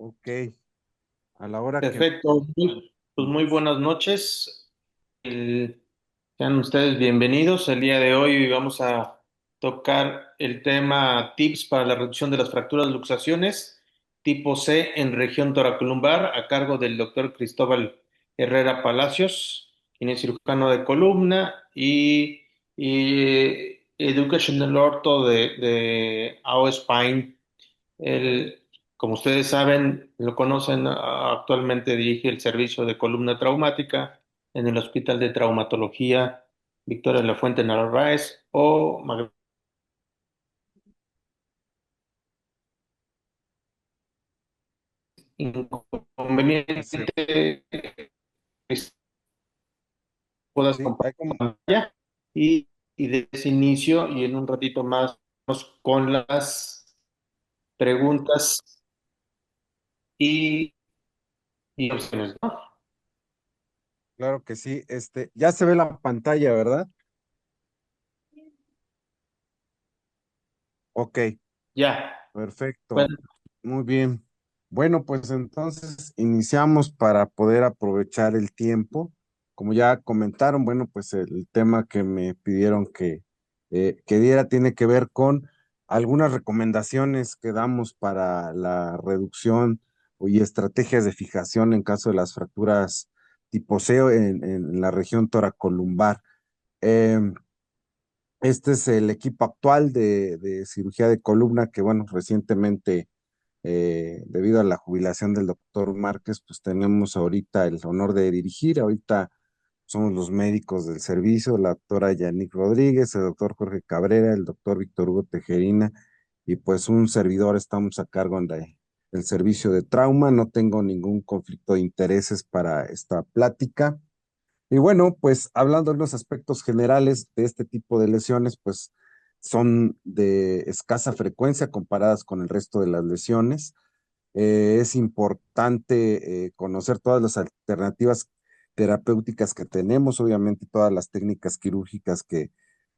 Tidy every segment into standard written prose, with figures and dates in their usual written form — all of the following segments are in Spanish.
Ok, a la hora que... Perfecto. Pues muy buenas noches. El- Sean ustedes bienvenidos. El día de hoy vamos a tocar el tema tips para la reducción de las fracturas luxaciones tipo C en región toracolumbar a cargo del doctor Cristóbal Herrera Palacios, quien es cirujano de columna y Educational Ortho de AO Spine. Él, como ustedes saben, lo conocen, actualmente dirige el servicio de columna traumática en el Hospital de Traumatología Victoria La Fuente Narváez o se- inconveniente puedas sí, hay como... acompañar y de ese inicio y en un ratito más vamos con las preguntas y, y opciones, ¿no? Claro que sí, ya se ve la pantalla, ¿verdad? Ok, Ya. perfecto, Bueno, muy bien. Bueno, pues entonces iniciamos para poder aprovechar el tiempo. Como ya comentaron, bueno, pues el tema que me pidieron que diera tiene que ver con algunas recomendaciones que damos para la reducción y estrategias de fijación en caso de las fracturas tipo C en la región toracolumbar. Em, Este es el equipo actual de cirugía de columna que, bueno, recientemente, debido a la jubilación del doctor Márquez, pues tenemos ahorita el honor de dirigir. Ahorita somos los médicos del servicio, la doctora Yannick Rodríguez, el doctor Jorge Cabrera, el doctor Víctor Hugo Tejerina, y pues un servidor estamos a cargo del servicio de trauma. No tengo ningún conflicto de intereses para esta plática. Y bueno, pues hablando de los aspectos generales de este tipo de lesiones, pues son de escasa frecuencia comparadas con el resto de las lesiones. Es importante conocer todas las alternativas terapéuticas que tenemos, obviamente todas las técnicas quirúrgicas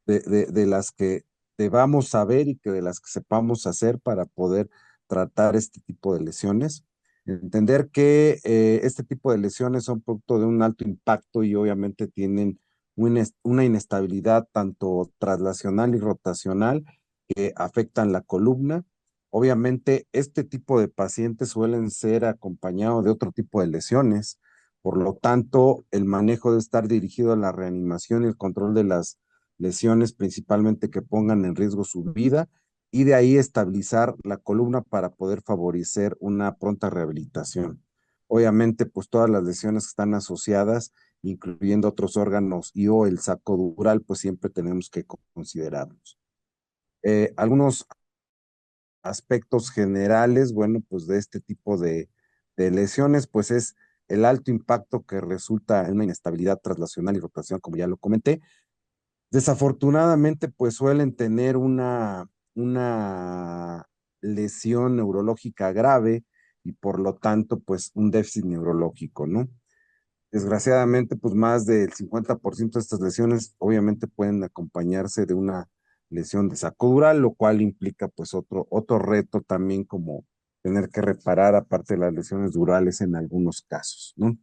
de las que debamos saber y que de las que sepamos hacer para poder tratar este tipo de lesiones. Entender que este tipo de lesiones son producto de un alto impacto y obviamente tienen una inestabilidad tanto traslacional y rotacional que afectan la columna. Obviamente, este tipo de pacientes suelen ser acompañados de otro tipo de lesiones. Por lo tanto, el manejo debe estar dirigido a la reanimación y el control de las lesiones, principalmente que pongan en riesgo su vida, y de ahí estabilizar la columna para poder favorecer una pronta rehabilitación. Obviamente, pues todas las lesiones que están asociadas, incluyendo otros órganos y o el saco dural, pues siempre tenemos que considerarlos. Algunos aspectos generales, bueno, pues de este tipo de lesiones, pues es el alto impacto que resulta en una inestabilidad traslacional y rotación, como ya lo comenté. Desafortunadamente, pues suelen tener una lesión neurológica grave y por lo tanto, pues un déficit neurológico, ¿no? Desgraciadamente, pues más del 50% de estas lesiones obviamente pueden acompañarse de una lesión de saco dural, lo cual implica pues otro reto también como tener que reparar aparte de las lesiones durales en algunos casos, ¿no?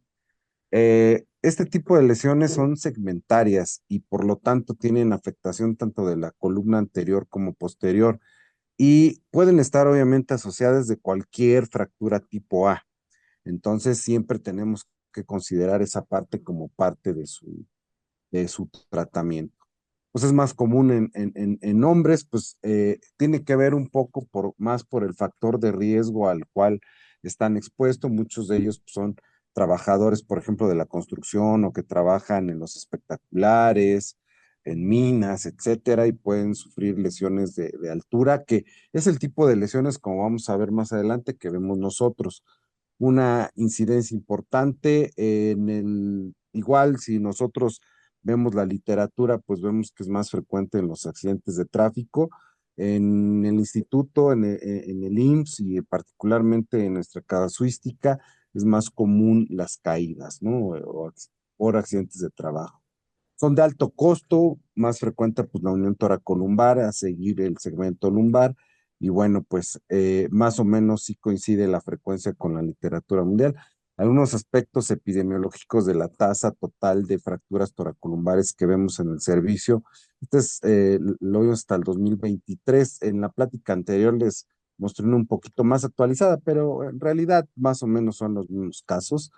Este tipo de lesiones son segmentarias y por lo tanto tienen afectación tanto de la columna anterior como posterior y pueden estar obviamente asociadas de cualquier fractura tipo A. Entonces siempre tenemos que considerar esa parte como parte de su tratamiento. Pues es más común en hombres, pues tiene que ver un poco más por el factor de riesgo al cual están expuestos. Muchos de ellos pues, son trabajadores, por ejemplo, de la construcción o que trabajan en los espectaculares, en minas, etcétera, y pueden sufrir lesiones de altura, que es el tipo de lesiones, como vamos a ver más adelante, que vemos nosotros. Una incidencia importante igual si nosotros vemos la literatura, pues vemos que es más frecuente en los accidentes de tráfico. En el instituto, en el IMSS y particularmente en nuestra casuística, es más común las caídas, ¿no? Por accidentes de trabajo. Son de alto costo, más frecuente pues la unión toracolumbar, a seguir el segmento lumbar, y bueno, pues más o menos sí coincide la frecuencia con la literatura mundial. Algunos aspectos epidemiológicos de la tasa total de fracturas toracolumbares que vemos en el servicio, este es, lo vimos hasta el 2023. En la plática anterior les mostré una un poquito más actualizada, pero en realidad más o menos son los mismos casos.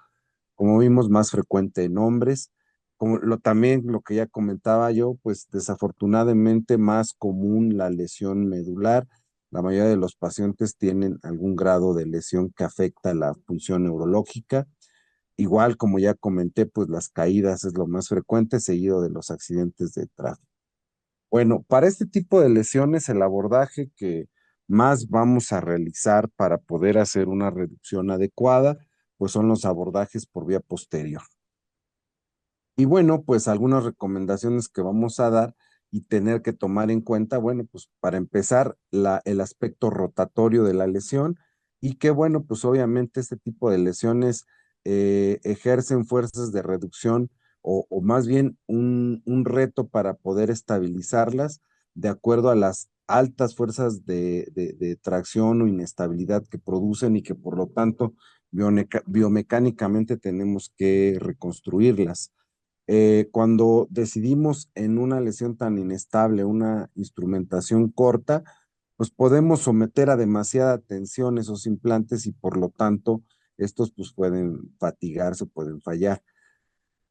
Como vimos, más frecuente en hombres. Como también lo que ya comentaba yo, pues desafortunadamente más común la lesión medular. La mayoría de los pacientes tienen algún grado de lesión que afecta la función neurológica. Igual, como ya comenté, pues las caídas es lo más frecuente, seguido de los accidentes de tráfico. Bueno, para este tipo de lesiones, el abordaje que más vamos a realizar para poder hacer una reducción adecuada, pues son los abordajes por vía posterior. Y bueno, pues algunas recomendaciones que vamos a dar y tener que tomar en cuenta, bueno, pues para empezar, el aspecto rotatorio de la lesión y que bueno, pues obviamente este tipo de lesiones ejercen fuerzas de reducción o más bien un reto para poder estabilizarlas de acuerdo a las altas fuerzas de tracción o inestabilidad que producen y que por lo tanto biomecánicamente tenemos que reconstruirlas. Cuando decidimos en una lesión tan inestable, una instrumentación corta, pues podemos someter a demasiada tensión esos implantes y por lo tanto estos pues pueden fatigarse, pueden fallar.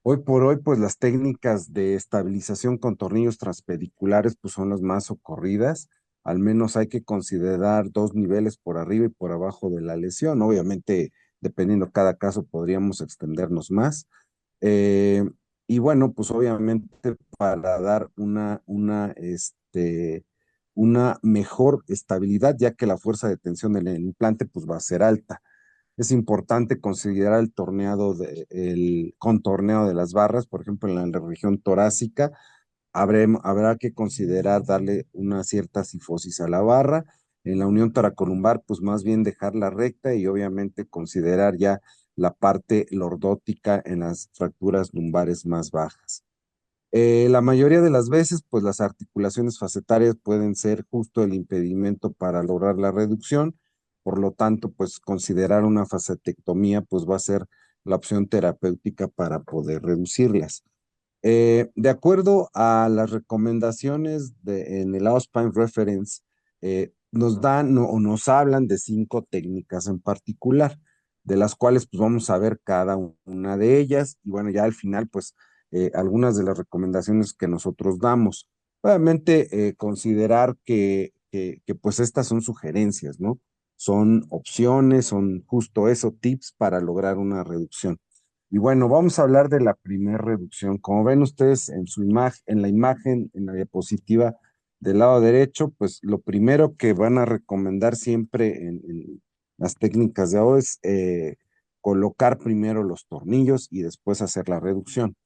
Hoy por hoy, pues las técnicas de estabilización con tornillos transpediculares pues son las más socorridas. Al menos hay que considerar dos niveles por arriba y por abajo de la lesión. Obviamente, dependiendo cada caso, podríamos extendernos más. Eh, y bueno, pues obviamente para dar una mejor estabilidad, ya que la fuerza de tensión del implante pues va a ser alta. Es importante considerar el contorneo de las barras, por ejemplo, en la región torácica, habrá que considerar darle una cierta sifosis a la barra. En la unión toracolumbar, pues más bien dejarla recta y obviamente considerar ya la parte lordótica en las fracturas lumbares más bajas. La mayoría de las veces, pues las articulaciones facetarias pueden ser justo el impedimento para lograr la reducción. Por lo tanto, pues considerar una facetectomía, pues va a ser la opción terapéutica para poder reducirlas. De acuerdo a las recomendaciones en el Spine Reference, nos dan o nos hablan de 5 técnicas en particular, de las cuales pues vamos a ver cada una de ellas y bueno, ya al final pues algunas de las recomendaciones que nosotros damos. Obviamente considerar que pues estas son sugerencias, ¿no? Son opciones, son justo eso, tips para lograr una reducción. Y bueno, vamos a hablar de la primera reducción. Como ven ustedes en su imagen, en la imagen, en la diapositiva del lado derecho, pues lo primero que van a recomendar siempre en las técnicas de ahora es colocar primero los tornillos y después hacer la reducción.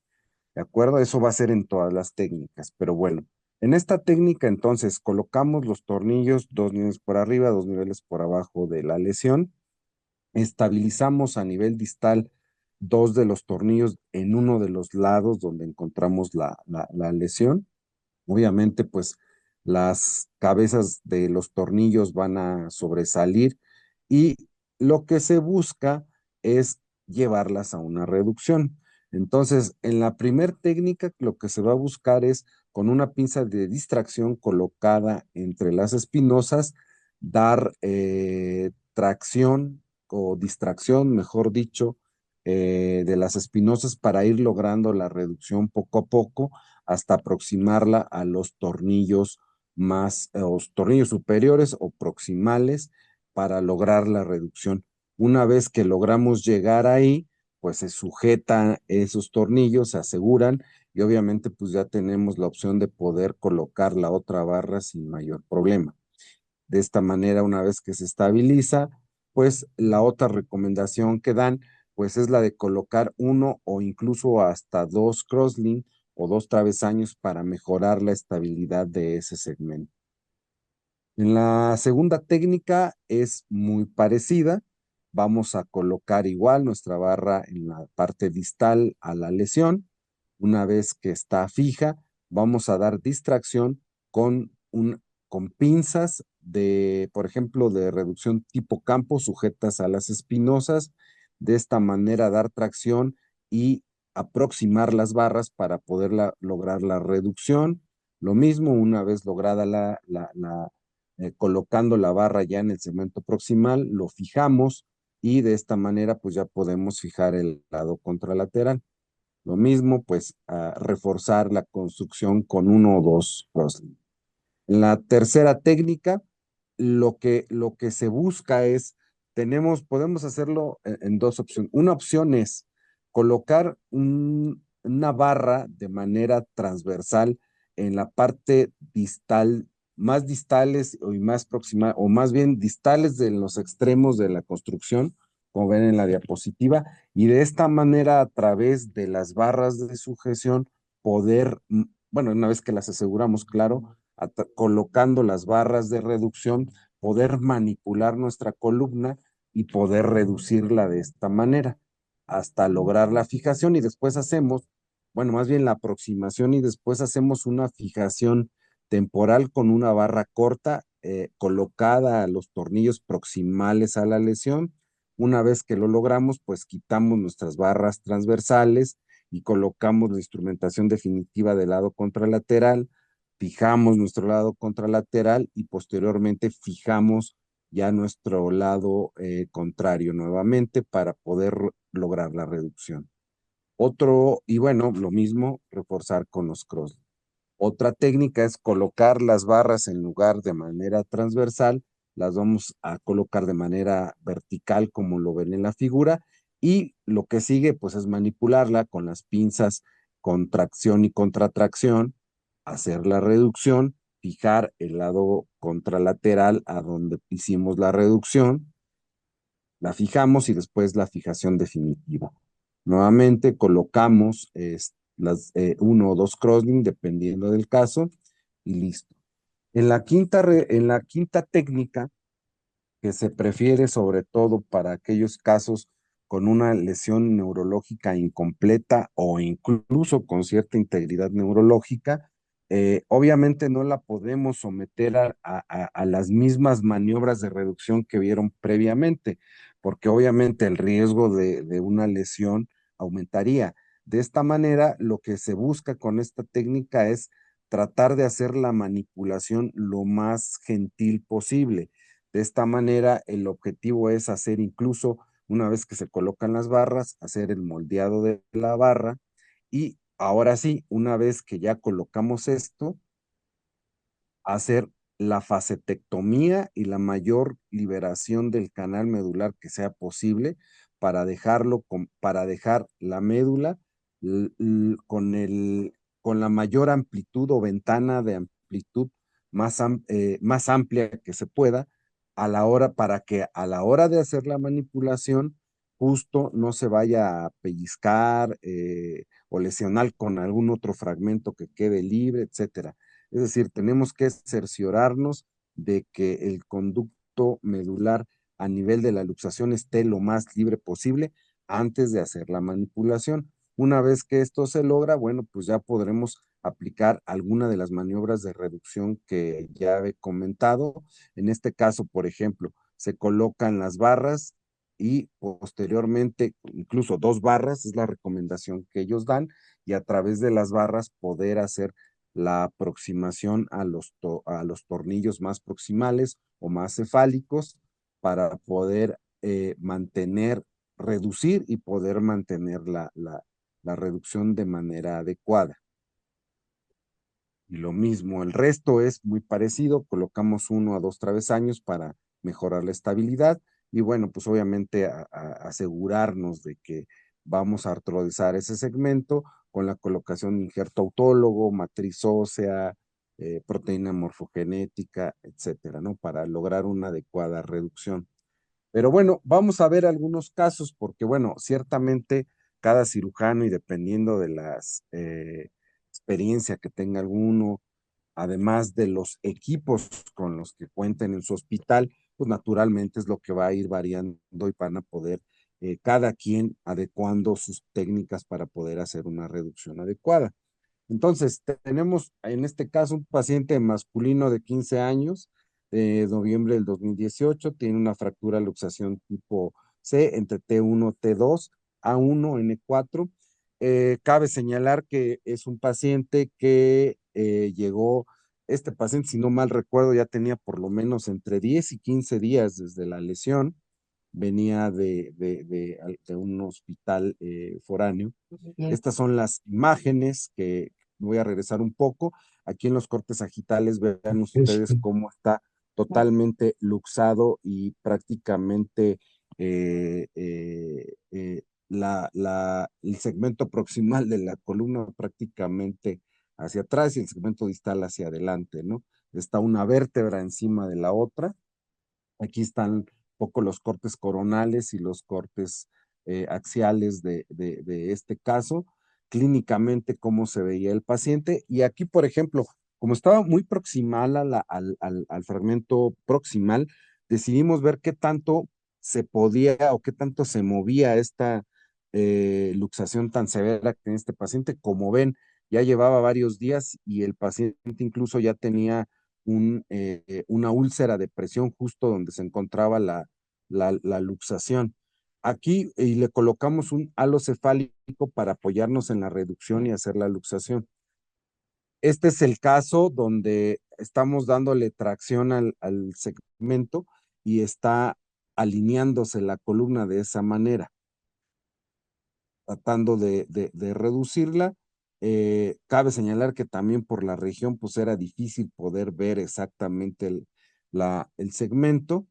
¿De acuerdo? Eso va a ser en todas las técnicas, pero bueno, en esta técnica entonces colocamos los tornillos 2 niveles por arriba, 2 niveles por abajo de la lesión. Estabilizamos a nivel distal 2 de los tornillos en uno de los lados donde encontramos la lesión. Obviamente, pues las cabezas de los tornillos van a sobresalir y lo que se busca es llevarlas a una reducción. Entonces, en la primer técnica, lo que se va a buscar es con una pinza de distracción colocada entre las espinosas, dar tracción o distracción, mejor dicho, de las espinosas para ir logrando la reducción poco a poco hasta aproximarla a los tornillos los tornillos superiores o proximales para lograr la reducción. Una vez que logramos llegar ahí, pues se sujetan esos tornillos, se aseguran y obviamente pues ya tenemos la opción de poder colocar la otra barra sin mayor problema. De esta manera, una vez que se estabiliza, pues la otra recomendación que dan, pues es la de colocar uno o incluso hasta 2 crosslink o 2 travesaños para mejorar la estabilidad de ese segmento. En la segunda técnica es muy parecida. Vamos a colocar igual nuestra barra en la parte distal a la lesión. Una vez que está fija, vamos a dar distracción con, con pinzas por ejemplo, de reducción tipo campo sujetas a las espinosas, de esta manera dar tracción y aproximar las barras para poder lograr la reducción. Lo mismo una vez lograda colocando la barra ya en el segmento proximal, lo fijamos y de esta manera pues ya podemos fijar el lado contralateral. Lo mismo pues reforzar la construcción con uno o dos crosslinks. En la tercera técnica, lo que se busca es, podemos hacerlo en dos opciones. Una opción es colocar una barra de manera transversal en la parte distal, más distales y más próxima, o más bien distales de los extremos de la construcción, como ven en la diapositiva, y de esta manera a través de las barras de sujeción poder, bueno, una vez que las aseguramos, claro, colocando las barras de reducción, poder manipular nuestra columna y poder reducirla de esta manera hasta lograr la fijación y después hacemos, bueno, más bien la aproximación y después hacemos una fijación temporal con una barra corta colocada a los tornillos proximales a la lesión. Una vez que lo logramos, pues quitamos nuestras barras transversales y colocamos la instrumentación definitiva del lado contralateral, fijamos nuestro lado contralateral y posteriormente fijamos ya nuestro lado contrario nuevamente para poder lograr la reducción. Y bueno, lo mismo, reforzar con los cross. Otra técnica es colocar las barras en lugar de manera transversal, las vamos a colocar de manera vertical como lo ven en la figura y lo que sigue pues es manipularla con las pinzas con tracción y contratracción, hacer la reducción, fijar el lado contralateral a donde hicimos la reducción, la fijamos y después la fijación definitiva. Nuevamente colocamos uno o dos crosslink dependiendo del caso y listo. En la quinta técnica, que se prefiere sobre todo para aquellos casos con una lesión neurológica incompleta o incluso con cierta integridad neurológica, obviamente no la podemos someter a las mismas maniobras de reducción que vieron previamente, porque obviamente el riesgo de una lesión aumentaría. De esta manera, lo que se busca con esta técnica es tratar de hacer la manipulación lo más gentil posible. De esta manera, el objetivo es hacer incluso, una vez que se colocan las barras, hacer el moldeado de la barra y ahora sí, una vez que ya colocamos esto, hacer la facetectomía y la mayor liberación del canal medular que sea posible para dejar la médula con la mayor amplitud o ventana de amplitud más amplia que se pueda para que a la hora de hacer la manipulación justo no se vaya a pellizcar o lesionar con algún otro fragmento que quede libre, etcétera. Es decir, tenemos que cerciorarnos de que el conducto medular a nivel de la luxación esté lo más libre posible antes de hacer la manipulación. Una vez que esto se logra, bueno, pues ya podremos aplicar alguna de las maniobras de reducción que ya he comentado. En este caso, por ejemplo, se colocan las barras y posteriormente, incluso dos barras, es la recomendación que ellos dan, y a través de las barras poder hacer la aproximación a los tornillos más proximales o más cefálicos para poder reducir y poder mantener la reducción de manera adecuada. Y lo mismo, el resto es muy parecido, colocamos 1 a 2 travesaños para mejorar la estabilidad y bueno, pues obviamente asegurarnos de que vamos a artrodear ese segmento con la colocación de injerto autólogo, matriz ósea, proteína morfogenética, etcétera, ¿no? Para lograr una adecuada reducción. Pero bueno, vamos a ver algunos casos porque bueno, ciertamente cada cirujano y dependiendo de las experiencia que tenga alguno, además de los equipos con los que cuenten en su hospital, pues naturalmente es lo que va a ir variando y van a poder cada quien adecuando sus técnicas para poder hacer una reducción adecuada. Entonces, tenemos en este caso un paciente masculino de 15 años de noviembre del 2018, tiene una fractura luxación tipo C entre T1, T2, A1, N4. Cabe señalar que es un paciente que llegó, este paciente, si no mal recuerdo, ya tenía por lo menos entre 10 y 15 días desde la lesión, venía de un hospital foráneo. Estas son las imágenes que voy a regresar un poco. Aquí en los cortes sagitales vean ustedes cómo está totalmente luxado y prácticamente el segmento proximal de la columna prácticamente hacia atrás y el segmento distal hacia adelante, ¿no? Está una vértebra encima de la otra. Aquí están un poco los cortes coronales y los cortes axiales de este caso, clínicamente cómo se veía el paciente. Y aquí, por ejemplo, como estaba muy proximal al fragmento proximal, decidimos ver qué tanto se podía o qué tanto se movía esta luxación tan severa que tenía este paciente. Como ven, ya llevaba varios días y el paciente incluso ya tenía una úlcera de presión justo donde se encontraba la luxación. Aquí y le colocamos un halo cefálico para apoyarnos en la reducción y hacer la luxación. Este es el caso donde estamos dándole tracción al segmento y está alineándose la columna de esa manera, tratando de reducirla. Cabe señalar que también por la región pues era difícil poder ver exactamente el segmento.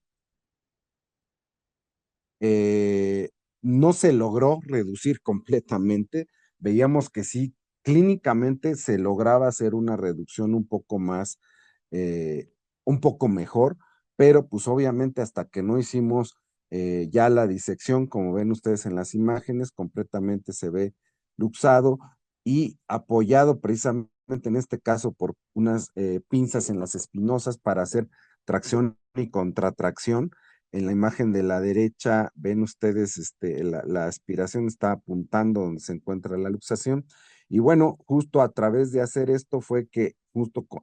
Eh, no se logró reducir completamente. Veíamos que sí, clínicamente se lograba hacer una reducción eh, un poco mejor, pero pues obviamente hasta que no hicimos ya la disección, como ven ustedes en las imágenes, completamente se ve luxado y apoyado precisamente en este caso por unas pinzas en las espinosas para hacer tracción y contratracción. En la imagen de la derecha ven ustedes la aspiración está apuntando donde se encuentra la luxación. Y bueno, justo a través de hacer esto fue que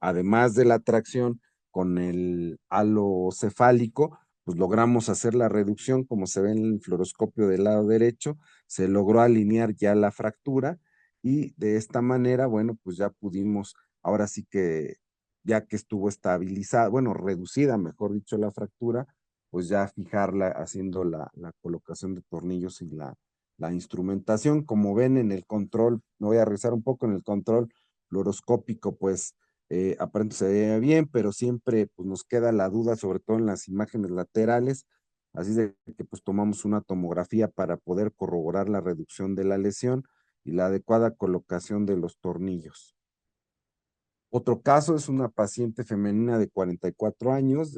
además de la tracción con el halo cefálico, pues logramos hacer la reducción, como se ve en el fluoroscopio del lado derecho, se logró alinear ya la fractura y de esta manera, bueno, pues ya pudimos, ahora sí que ya que estuvo estabilizada, bueno, reducida, mejor dicho, la fractura, pues ya fijarla haciendo la colocación de tornillos y la instrumentación. Como ven en el control, me voy a regresar un poco en el control fluoroscópico, pues aparentemente se ve bien, pero siempre pues, nos queda la duda, sobre todo en las imágenes laterales, así de que pues tomamos una tomografía para poder corroborar la reducción de la lesión y la adecuada colocación de los tornillos. Otro caso es una paciente femenina de 44 años,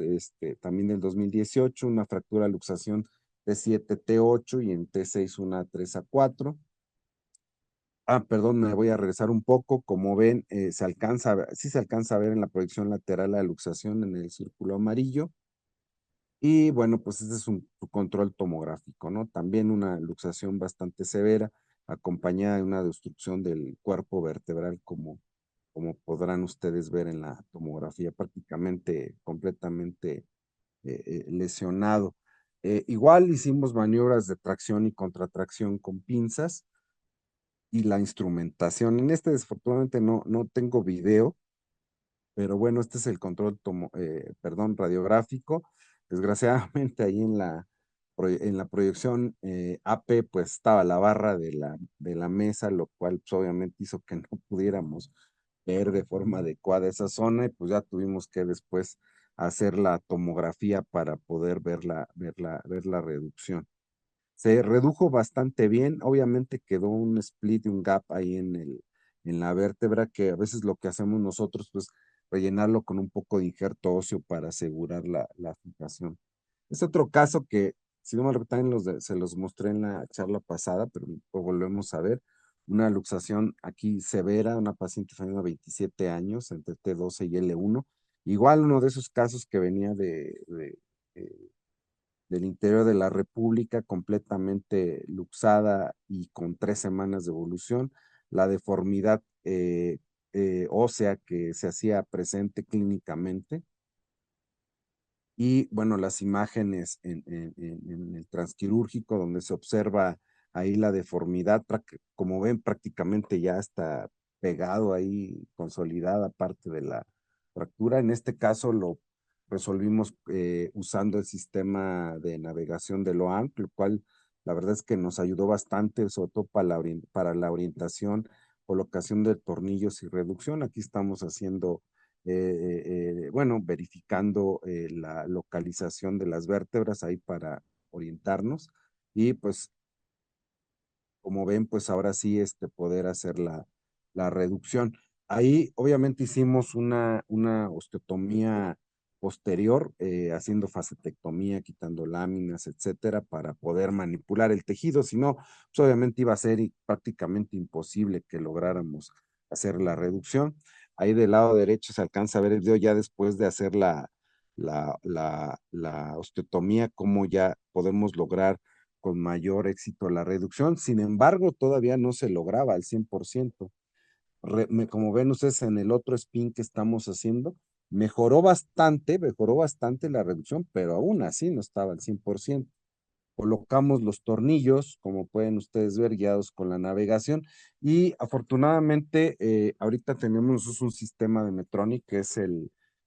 también del 2018, una fractura luxación T7, T8 y en T6 una 3A4. Perdón, me voy a regresar un poco. Como ven, sí se alcanza a ver en la proyección lateral la luxación en el círculo amarillo. Y bueno, pues este es un control tomográfico, ¿no? También una luxación bastante severa, acompañada de una destrucción del cuerpo vertebral, como podrán ustedes ver en la tomografía, prácticamente completamente lesionado. Igual hicimos maniobras de tracción y contratracción con pinzas y la instrumentación. En este desafortunadamente no tengo video, pero bueno, este es el control perdón, radiográfico. Desgraciadamente ahí en la proyección AP pues estaba la barra de la mesa, lo cual pues, obviamente hizo que no pudiéramos ver de forma adecuada esa zona y pues ya tuvimos que después hacer la tomografía para poder ver la reducción. Se redujo bastante bien, obviamente quedó un split y un gap ahí en la vértebra, que a veces lo que hacemos nosotros, pues rellenarlo con un poco de injerto óseo para asegurar la fijación. Es otro caso que, si no me recuerdo, también se los mostré en la charla pasada, pero lo volvemos a ver. Una luxación aquí severa, una paciente femenina de 27 años, entre T12 y L1. Igual uno de esos casos que venía eh, del interior de la República, completamente luxada y con 3 semanas de evolución. La deformidad ósea que se hacía presente clínicamente. y bueno, las imágenes en el transquirúrgico donde se observa ahí la deformidad, como ven prácticamente ya está pegado ahí, consolidada parte de la fractura. En este caso lo resolvimos usando el sistema de navegación de LOANC, lo cual la verdad es que nos ayudó bastante, sobre todo para la orientación, colocación de tornillos y reducción. Aquí estamos haciendo bueno, verificando la localización de las vértebras ahí para orientarnos y pues como ven, pues ahora sí poder hacer la reducción. Ahí obviamente hicimos una osteotomía posterior, haciendo facetectomía, quitando láminas, etcétera, para poder manipular el tejido. Si no, pues obviamente iba a ser prácticamente imposible que lográramos hacer la reducción. Ahí del lado derecho se alcanza a ver el video ya después de hacer la osteotomía, cómo ya podemos lograr con mayor éxito la reducción. Sin embargo, todavía no se lograba al 100%. Como ven ustedes en el otro spin que estamos haciendo, mejoró bastante la reducción, pero aún así no estaba al 100%. Colocamos los tornillos, como pueden ustedes ver, guiados con la navegación. Y afortunadamente, ahorita tenemos un sistema de Medtronic, que es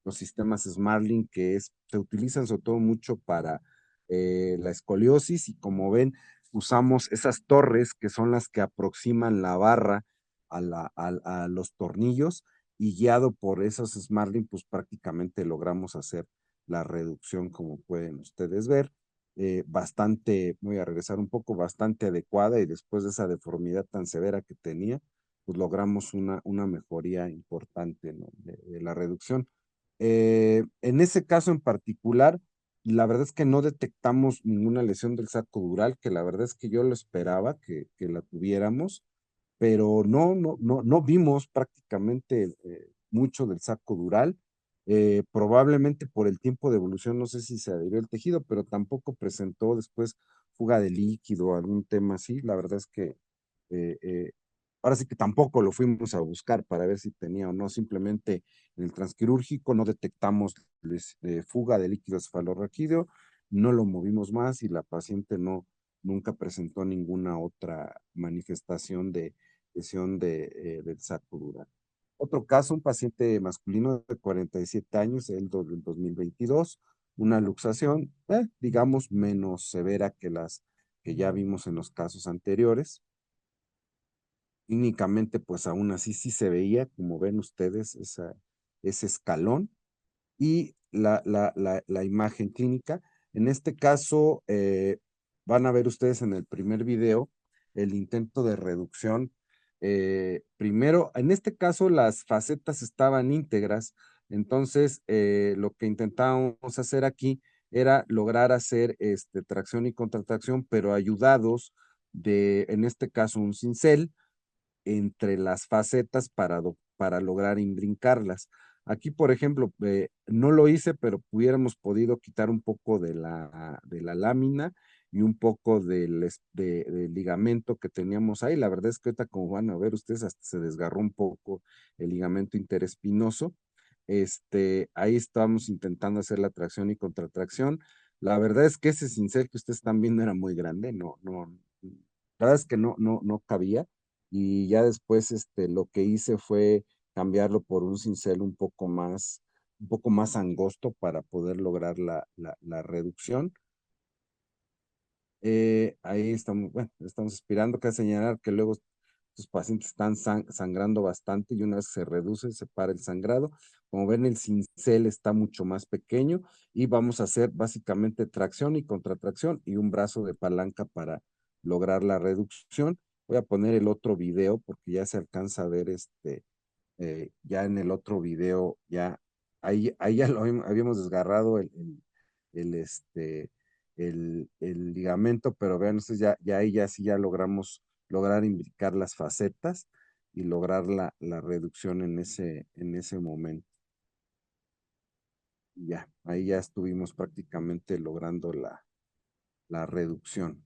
los sistemas SmartLink, se utilizan sobre todo mucho para la escoliosis. Y como ven, usamos esas torres que son las que aproximan la barra a los tornillos. Y guiado por esos SmartLink, pues prácticamente logramos hacer la reducción, como pueden ustedes ver, bastante, voy a regresar un poco, bastante adecuada, y después de esa deformidad tan severa que tenía, pues logramos una mejoría importante, ¿no? de la reducción. En ese caso en particular, la verdad es que no detectamos ninguna lesión del saco dural, que la verdad es que yo lo esperaba que la tuviéramos, pero no vimos prácticamente mucho del saco dural. Probablemente por el tiempo de evolución, no sé si se adhirió el tejido, pero tampoco presentó después fuga de líquido o algún tema así. La verdad es que eh, eh, ahora sí que tampoco lo fuimos a buscar para ver si tenía o no. Simplemente en el transquirúrgico no detectamos fuga de líquido cefalorraquídeo, no lo movimos más y la paciente nunca presentó ninguna otra manifestación de lesión del saco dural. Otro caso, un paciente masculino de 47 años, del 2022, una luxación, digamos, menos severa que las que ya vimos en los casos anteriores. Clínicamente, pues aún así sí se veía, como ven ustedes, ese escalón y la imagen clínica. En este caso, van a ver ustedes en el primer video el intento de reducción. Primero, en este caso, las facetas estaban íntegras, entonces lo que intentábamos hacer aquí era lograr hacer tracción y contracción, pero ayudados en este caso, un cincel entre las facetas para lograr imbrincarlas. Aquí, por ejemplo, no lo hice, pero hubiéramos podido quitar un poco de la lámina y un poco del ligamento que teníamos ahí. La verdad es que ahorita, como van a ver ustedes, hasta se desgarró un poco el ligamento interespinoso. Ahí estábamos intentando hacer la tracción y contratracción. La verdad es que ese cincel que ustedes están viendo era muy grande, la verdad es que no cabía, y ya después lo que hice fue cambiarlo por un cincel un poco más angosto para poder lograr la reducción. Ahí estamos, bueno, estamos esperando que señalar que luego tus pacientes están sangrando bastante, y una vez que se reduce, se para el sangrado. Como ven, el cincel está mucho más pequeño y vamos a hacer básicamente tracción y contratracción y un brazo de palanca para lograr la reducción. Voy a poner el otro video porque ya se alcanza a ver ya en el otro video, ahí ya habíamos desgarrado el, este, el ligamento, pero vean ustedes, ya ahí ya sí ya lograr imbricar las facetas y lograr la reducción en ese momento. Y ya, ahí ya estuvimos prácticamente logrando la reducción.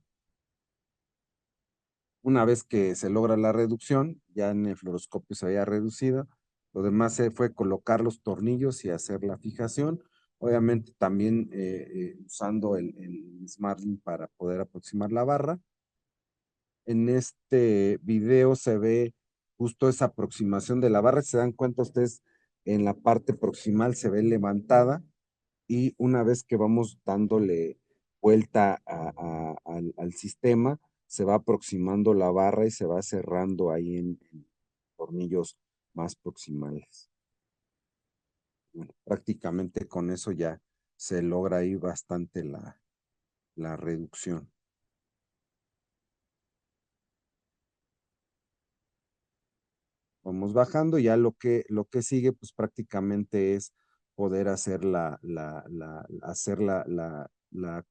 Una vez que se logra la reducción, ya en el fluoroscopio se había reducido, lo demás se fue colocar los tornillos y hacer la fijación. obviamente también usando el SmartLink para poder aproximar la barra. En este video se ve justo esa aproximación de la barra. Si se dan cuenta ustedes, en la parte proximal se ve levantada y una vez que vamos dándole vuelta al sistema, se va aproximando la barra y se va cerrando ahí en tornillos más proximales. Bueno, prácticamente con eso ya se logra ahí bastante la reducción. Vamos bajando, ya lo que sigue, pues prácticamente es poder hacer la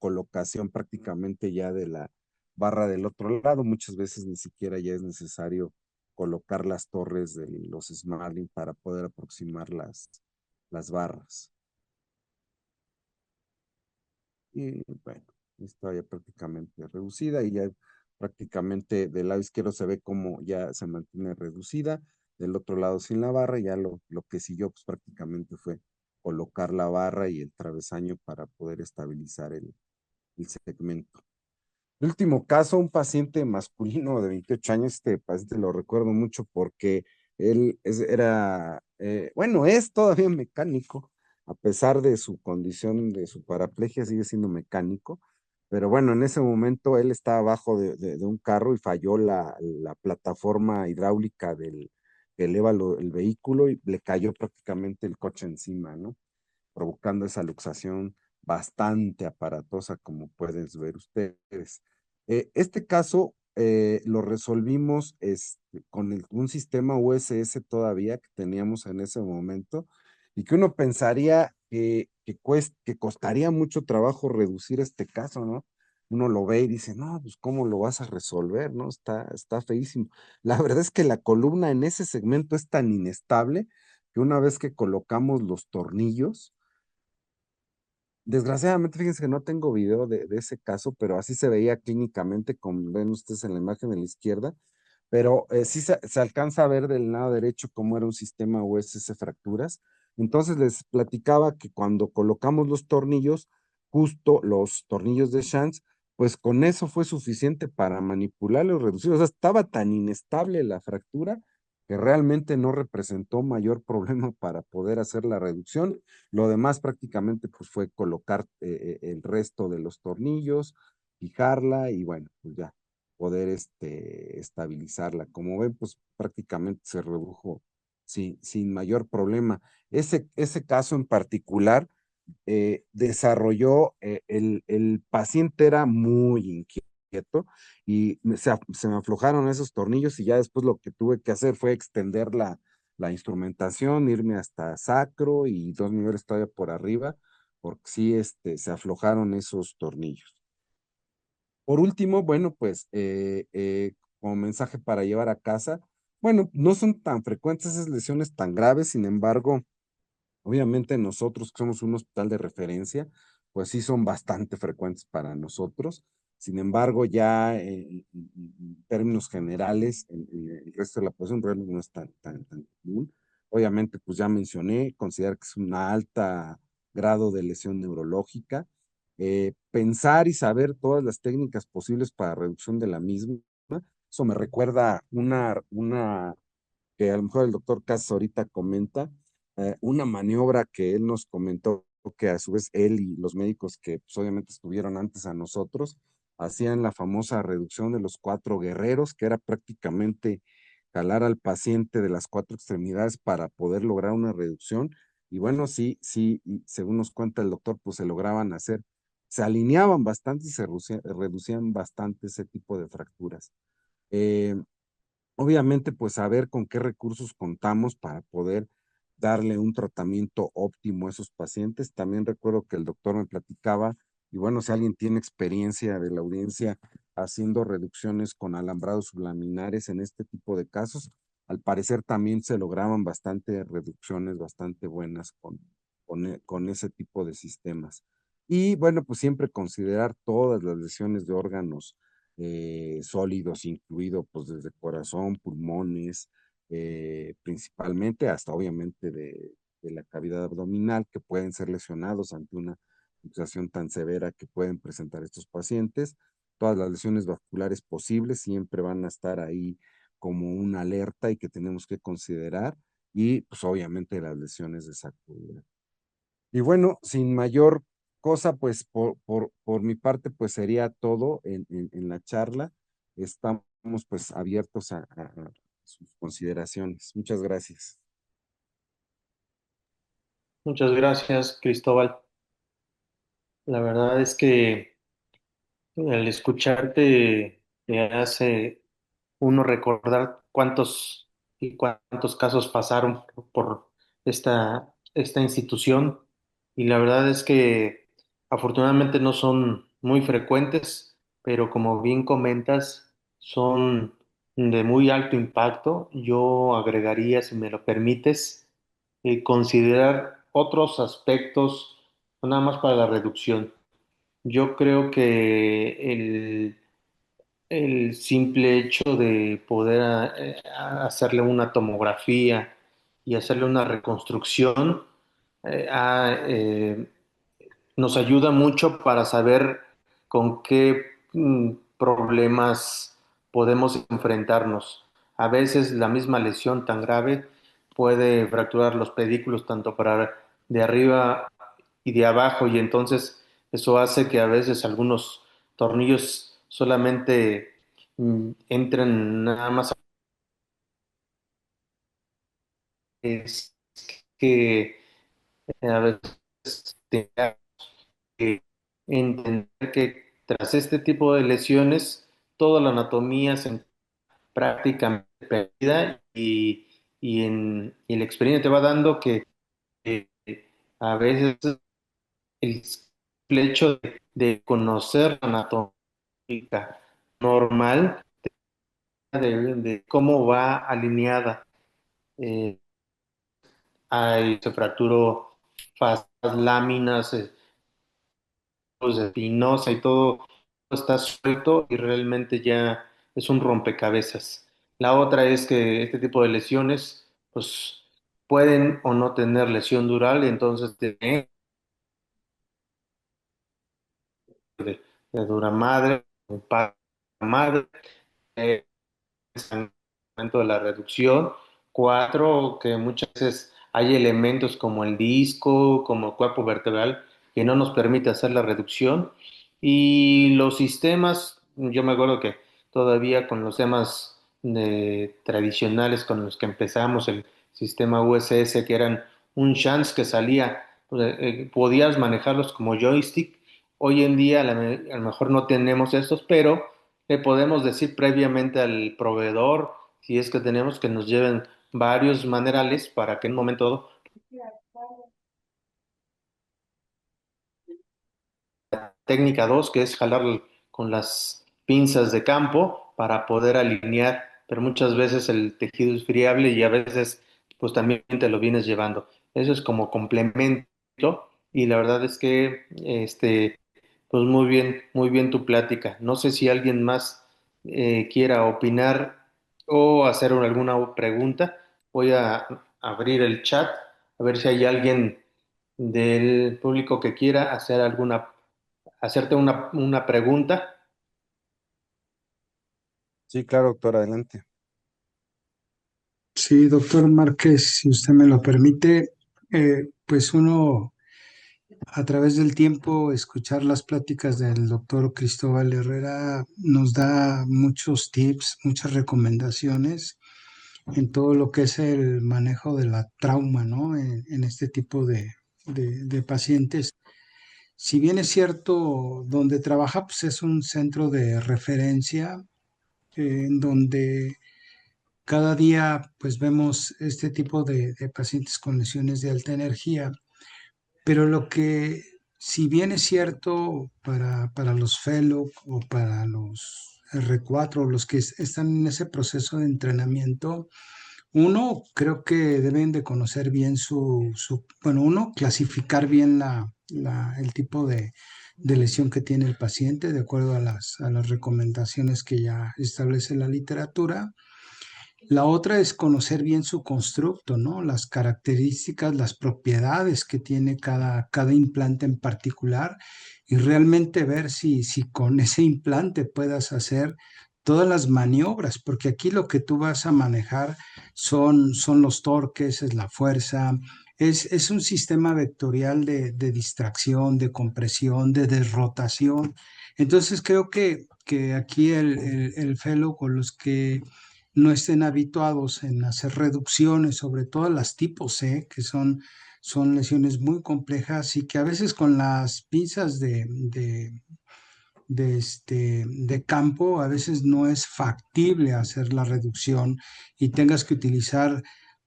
colocación prácticamente ya de la barra del otro lado. Muchas veces ni siquiera ya es necesario colocar las torres de los Smartling para poder aproximar las barras. Y bueno, está ya prácticamente reducida y ya prácticamente del lado izquierdo se ve como ya se mantiene reducida, del otro lado sin la barra, ya lo que siguió pues prácticamente fue colocar la barra y el travesaño para poder estabilizar el segmento. El último caso, un paciente masculino de 28 años, este paciente lo recuerdo mucho porque él era, bueno, es todavía mecánico, a pesar de su condición, de su paraplegia, sigue siendo mecánico, pero bueno, en ese momento él estaba abajo de un carro y falló la plataforma hidráulica que eleva el vehículo y le cayó prácticamente el coche encima, ¿no? Provocando esa luxación bastante aparatosa, como pueden ver ustedes. Este caso lo resolvimos con un sistema USS todavía que teníamos en ese momento y que uno pensaría que costaría mucho trabajo reducir este caso, ¿no? Uno lo ve y dice, no, pues ¿cómo lo vas a resolver? ¿No? Está feísimo. La verdad es que la columna en ese segmento es tan inestable que una vez que colocamos los tornillos, desgraciadamente, fíjense que no tengo video de ese caso, pero así se veía clínicamente, como ven ustedes en la imagen de la izquierda, pero sí se alcanza a ver del lado derecho cómo era un sistema USS fracturas. Entonces les platicaba que cuando colocamos los tornillos, justo los tornillos de Shanks, pues con eso fue suficiente para manipularlo y reducirlo. O sea, estaba tan inestable la fractura que realmente no representó mayor problema para poder hacer la reducción. Lo demás prácticamente pues fue colocar el resto de los tornillos, fijarla y bueno, pues ya poder estabilizarla. Como ven, pues prácticamente se redujo sin mayor problema. Ese caso en particular desarrolló, el paciente era muy inquieto y se me aflojaron esos tornillos y ya después lo que tuve que hacer fue extender la instrumentación, irme hasta sacro y 2 niveles todavía por arriba, porque sí, se aflojaron esos tornillos. Por último, bueno, pues como mensaje para llevar a casa, bueno, no son tan frecuentes esas lesiones tan graves, sin embargo, obviamente nosotros que somos un hospital de referencia, pues sí son bastante frecuentes para nosotros. Sin embargo, ya en términos generales, en el resto de la población realmente no es tan común. Obviamente, pues ya mencioné, considerar que es un alta grado de lesión neurológica. Pensar y saber todas las técnicas posibles para reducción de la misma. Eso me recuerda una que a lo mejor el doctor Casas ahorita comenta, una maniobra que él nos comentó, que a su vez él y los médicos que pues, obviamente estuvieron antes a nosotros, hacían la famosa reducción de los 4 guerreros, que era prácticamente jalar al paciente de las 4 extremidades para poder lograr una reducción. Y bueno, sí, sí, y según nos cuenta el doctor, pues se lograban hacer, se alineaban bastante y se reducían bastante ese tipo de fracturas. Eh, Obviamente, pues saber con qué recursos contamos para poder darle un tratamiento óptimo a esos pacientes. También recuerdo que el doctor me platicaba, y bueno, si alguien tiene experiencia de la audiencia haciendo reducciones con alambrados sublaminares en este tipo de casos, al parecer también se lograban bastante reducciones bastante buenas con ese tipo de sistemas. Y bueno, pues siempre considerar todas las lesiones de órganos sólidos, incluido pues desde corazón, pulmones, principalmente hasta obviamente de de la cavidad abdominal que pueden ser lesionados ante una luxación tan severa que pueden presentar estos pacientes. Todas las lesiones vasculares posibles siempre van a estar ahí como una alerta y que tenemos que considerar, y pues obviamente las lesiones de sacudida. Y bueno, sin mayor cosa, pues por mi parte, pues sería todo en la charla. Estamos pues abiertos a sus consideraciones. Muchas gracias. Muchas gracias, Cristóbal. La verdad es que al escucharte te hace uno recordar cuántos y cuántos casos pasaron por esta institución, y la verdad es que afortunadamente no son muy frecuentes, pero como bien comentas, son de muy alto impacto. Yo agregaría, si me lo permites, considerar otros aspectos, no nada más para la reducción. Yo creo que el simple hecho de poder hacerle una tomografía y hacerle una reconstrucción nos ayuda mucho para saber con qué problemas podemos enfrentarnos. A veces la misma lesión tan grave puede fracturar los pedículos tanto para de arriba y de abajo, y entonces eso hace que a veces algunos tornillos solamente entren nada más. Es que a veces tenga que entender que tras este tipo de lesiones toda la anatomía se encuentra prácticamente perdida, y la experiencia te va dando que eh, a veces el simple hecho de conocer la anatómica normal de cómo va alineada, eh, se fracturó fascias, láminas, pues, espinosa y todo está suelto y realmente ya es un rompecabezas. La otra es que este tipo de lesiones, pues pueden o no tener lesión dural, y entonces de dura madre, para madre, eh, momento de la reducción. Cuatro, que muchas veces hay elementos como el disco, como el cuerpo vertebral, que no nos permite hacer la reducción. Y los sistemas, yo me acuerdo que todavía con los temas tradicionales con los que empezamos, el sistema USS, que eran un chance que salía, pues, podías manejarlos como joystick. Hoy en día a lo mejor no tenemos estos, pero le podemos decir previamente al proveedor, si es que tenemos, que nos lleven varios manerales para que en un momento dado, técnica 2 que es jalar con las pinzas de campo para poder alinear, pero muchas veces el tejido es friable y a veces pues también te lo vienes llevando. Eso es como complemento, y la verdad es que pues muy bien tu plática. No sé si alguien más quiera opinar o hacer alguna pregunta. Voy a abrir el chat a ver si hay alguien del público que quiera hacerte una pregunta. Sí, claro, doctor, adelante. Sí, doctor Márquez, si usted me lo permite, pues uno a través del tiempo escuchar las pláticas del doctor Cristóbal Herrera nos da muchos tips, muchas recomendaciones en todo lo que es el manejo de la trauma, ¿no? En este tipo de pacientes. Si bien es cierto, donde trabaja, pues es un centro de referencia en donde cada día pues vemos este tipo de pacientes con lesiones de alta energía, pero lo que, si bien es cierto para los fellow o para los R4, los que están en ese proceso de entrenamiento, uno creo que deben de conocer bien bueno, uno clasificar bien el tipo de lesión que tiene el paciente de acuerdo a las recomendaciones que ya establece la literatura. La otra es conocer bien su constructo, ¿no? Las características, las propiedades que tiene cada implante en particular y realmente ver si con ese implante puedas hacer todas las maniobras, porque aquí lo que tú vas a manejar son los torques, es la fuerza, es un sistema vectorial de distracción, de compresión, de desrotación. Entonces creo que aquí el fellow con los que no estén habituados en hacer reducciones, sobre todo las tipo C, que son lesiones muy complejas y que a veces con las pinzas de campo a veces no es factible hacer la reducción y tengas que utilizar,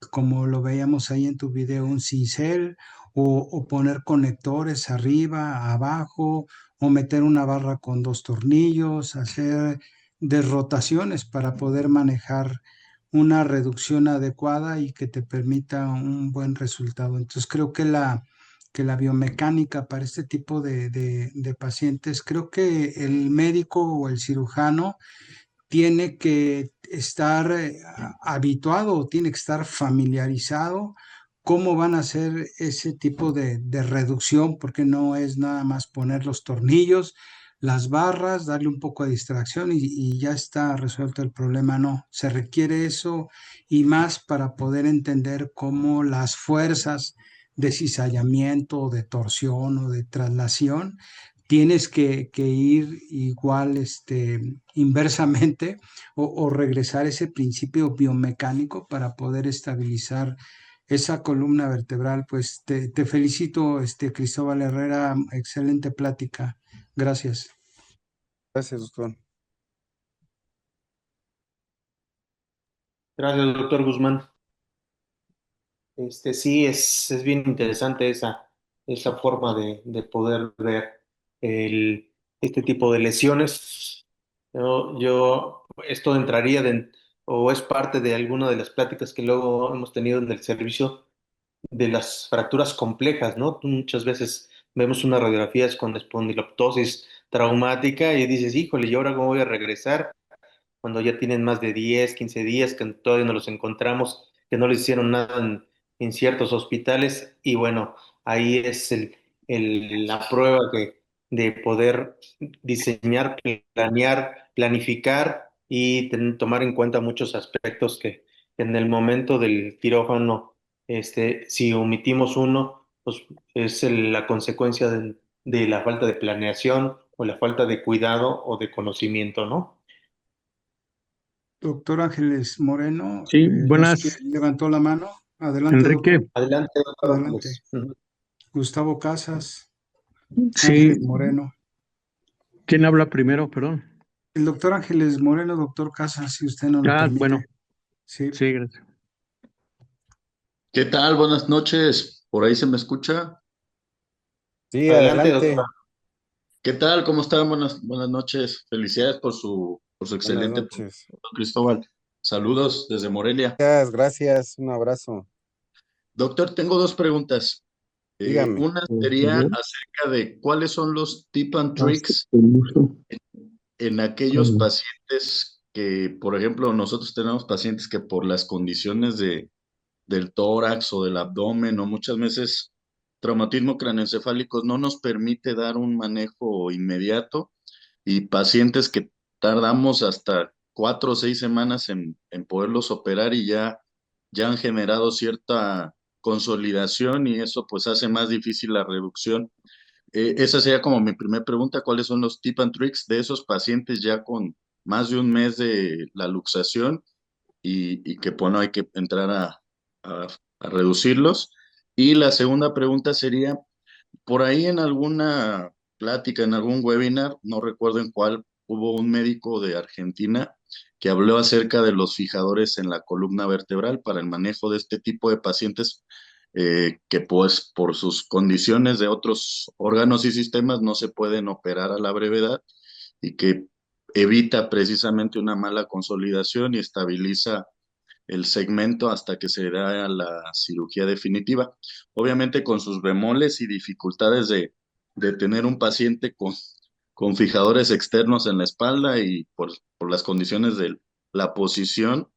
como lo veíamos ahí en tu video, un cincel o poner conectores arriba, abajo, o meter una barra con dos tornillos, hacer desrotaciones para poder manejar una reducción adecuada y que te permita un buen resultado. Entonces creo que la biomecánica para este tipo de pacientes, creo que el médico o el cirujano tiene que estar habituado, tiene que estar familiarizado cómo van a hacer ese tipo de reducción, porque no es nada más poner los tornillos, las barras, darle un poco de distracción y ya está resuelto el problema. No, se requiere eso y más para poder entender cómo las fuerzas de cizallamiento, o de torsión o de traslación tienes que ir igual, inversamente o regresar ese principio biomecánico para poder estabilizar esa columna vertebral. Pues te felicito, Cristóbal Herrera, excelente plática. Gracias. Gracias, doctor. Gracias, doctor Guzmán. Sí, es bien interesante esa forma de poder ver este tipo de lesiones. Esto entraría o es parte de alguna de las pláticas que luego hemos tenido en el servicio de las fracturas complejas, ¿no? Tú muchas veces vemos unas radiografías con espondiloptosis traumática y dices, híjole, ¿y ahora cómo voy a regresar? Cuando ya tienen más de 10, 15 días que todavía no los encontramos, que no les hicieron nada en ciertos hospitales. Y bueno, ahí es la prueba de poder diseñar, planear, planificar y tomar en cuenta muchos aspectos que en el momento del quirófano, si omitimos uno, pues es la consecuencia de la falta de planeación o la falta de cuidado o de conocimiento, ¿no? Doctor Ángeles Moreno, Sí, no sé quién buenas, levantó la mano. Adelante, doctor. Enrique. Adelante, doctor Adelante. Ángeles. Ujú. Gustavo Casas, Sí, Ángeles Moreno. ¿quién habla primero? Perdón. El doctor Ángeles Moreno, doctor Casas, si usted no lo Bueno, permite. Sí. sí, gracias. ¿Qué tal? Buenas noches. ¿Por ahí se me escucha? Sí, Adelante, doctor. adelante. ¿Qué tal? ¿Cómo están? Buenas noches. Felicidades por su Buenas excelente programa, noches. doctor Cristóbal. Saludos desde Morelia. Gracias, gracias. Un abrazo. Doctor, tengo dos preguntas. Dígame. Una sería acerca de cuáles son los tip and Hasta tricks el uso. en aquellos pacientes que, por ejemplo, nosotros tenemos pacientes que por las condiciones del tórax o del abdomen o muchas veces traumatismo craneoencefálico no nos permite dar un manejo inmediato y pacientes que tardamos hasta 4 o 6 semanas en poderlos operar y ya han generado cierta consolidación y eso pues hace más difícil la reducción. Esa sería como mi primera pregunta, ¿cuáles son los tip and tricks de esos pacientes ya con más de un mes de la luxación y que bueno, hay que entrar a- a reducirlos? Y la segunda pregunta sería, por ahí en alguna plática, en algún webinar, no recuerdo en cuál, hubo un médico de Argentina que habló acerca de los fijadores en la columna vertebral para el manejo de este tipo de pacientes que pues por sus condiciones de otros órganos y sistemas no se pueden operar a la brevedad y que evita precisamente una mala consolidación y estabiliza el segmento hasta que se da la cirugía definitiva. Obviamente con sus bemoles y dificultades de tener un paciente con fijadores externos en la espalda y por las condiciones de la posición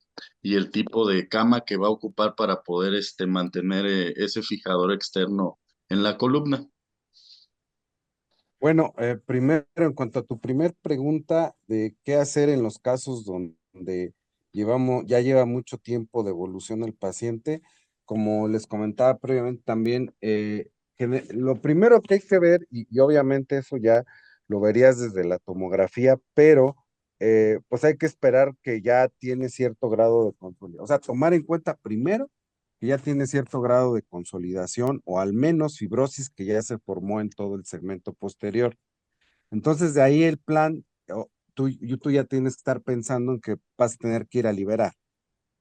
y el tipo de cama que va a ocupar para poder mantener ese fijador externo en la columna. Bueno, primero, en cuanto a tu primer pregunta de qué hacer en los casos donde ya lleva mucho tiempo de evolución el paciente, como les comentaba previamente también, lo primero que hay que ver, y obviamente eso ya lo verías desde la tomografía, pero pues hay que esperar que ya tiene cierto grado de consolidación. O sea, tomar en cuenta primero que ya tiene cierto grado de consolidación o al menos fibrosis que ya se formó en todo el segmento posterior. Entonces, de ahí el plan, tú ya tienes que estar pensando en que vas a tener que ir a liberar.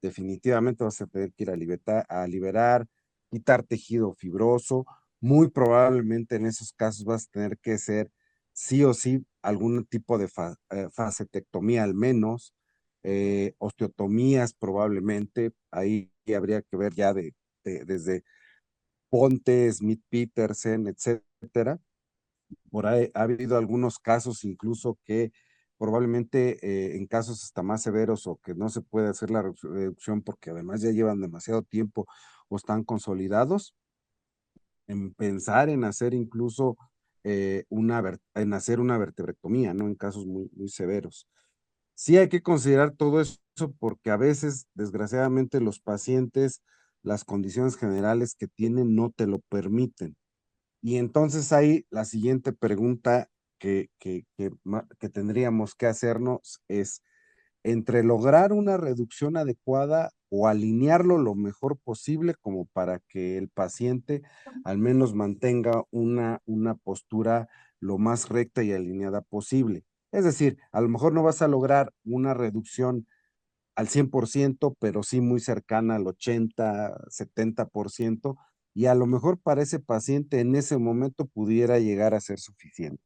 Definitivamente vas a tener que ir a liberar, quitar tejido fibroso. Muy probablemente en esos casos vas a tener que hacer sí o sí algún tipo de facetectomía al menos, osteotomías probablemente. Ahí habría que ver ya desde Ponte, Smith Petersen, etcétera. Por ahí ha habido algunos casos incluso que probablemente en casos hasta más severos o que no se puede hacer la reducción porque además ya llevan demasiado tiempo o están consolidados, en pensar en hacer incluso en hacer una vertebrectomía, ¿no? En casos muy severos. Sí hay que considerar todo eso porque a veces, desgraciadamente, los pacientes, las condiciones generales que tienen no te lo permiten. Y entonces ahí la siguiente pregunta que tendríamos que hacernos es, entre lograr una reducción adecuada o alinearlo lo mejor posible como para que el paciente al menos mantenga una postura lo más recta y alineada posible. Es decir, a lo mejor no vas a lograr una reducción al 100%, pero sí muy cercana al 80, 70%, y a lo mejor para ese paciente en ese momento pudiera llegar a ser suficiente.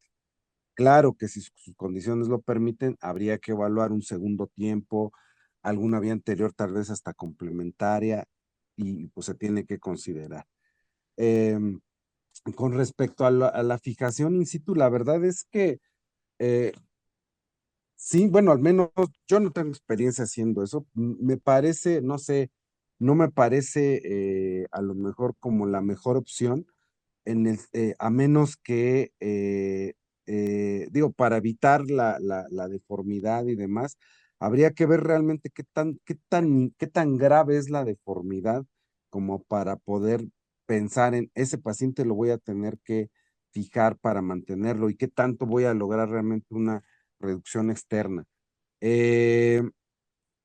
Claro que si sus condiciones lo permiten, habría que evaluar un segundo tiempo, alguna vía anterior tal vez hasta complementaria, y pues se tiene que considerar. Em, con respecto a la fijación in situ, la verdad es que eh, sí, bueno, al menos yo no tengo experiencia haciendo eso. Me parece, no sé, no me parece a lo mejor como la mejor opción, a menos que, digo, para evitar la deformidad y demás, habría que ver realmente qué tan grave es la deformidad como para poder pensar en ese paciente lo voy a tener que fijar para mantenerlo y qué tanto voy a lograr realmente una reducción externa. Eh,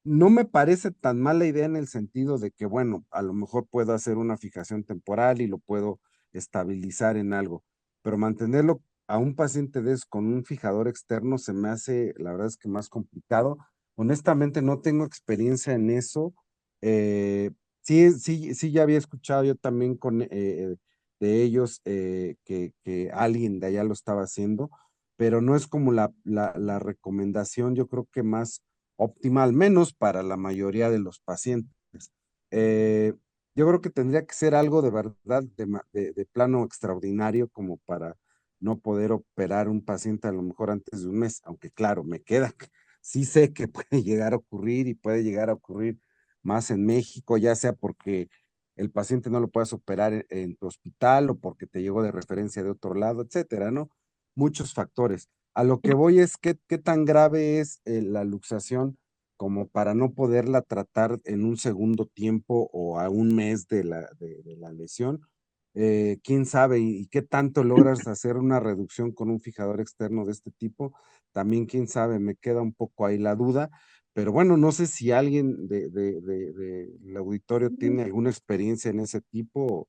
no me parece tan mala idea en el sentido de que, bueno, a lo mejor puedo hacer una fijación temporal y lo puedo estabilizar en algo, pero mantenerlo a un paciente de eso con un fijador externo se me hace, la verdad es que más complicado. Honestamente, no tengo experiencia en eso. Sí, ya había escuchado yo también de ellos que alguien de allá lo estaba haciendo, pero no es como la recomendación, yo creo que más óptima, al menos para la mayoría de los pacientes. Eh, yo creo que tendría que ser algo de verdad, de plano extraordinario, como para no poder operar un paciente a lo mejor antes de un mes, aunque claro, sí sé que puede llegar a ocurrir y puede llegar a ocurrir más en México, ya sea porque el paciente no lo puedes operar en tu hospital o porque te llegó de referencia de otro lado, etcétera, ¿no? Muchos factores. A lo que voy es qué tan grave es la luxación como para no poderla tratar en un segundo tiempo o a un mes de la lesión. ¿Quién sabe? Y qué tanto logras hacer una reducción con un fijador externo de este tipo? También quién sabe, me queda un poco ahí la duda. Pero bueno, no sé si alguien del auditorio tiene alguna experiencia en ese tipo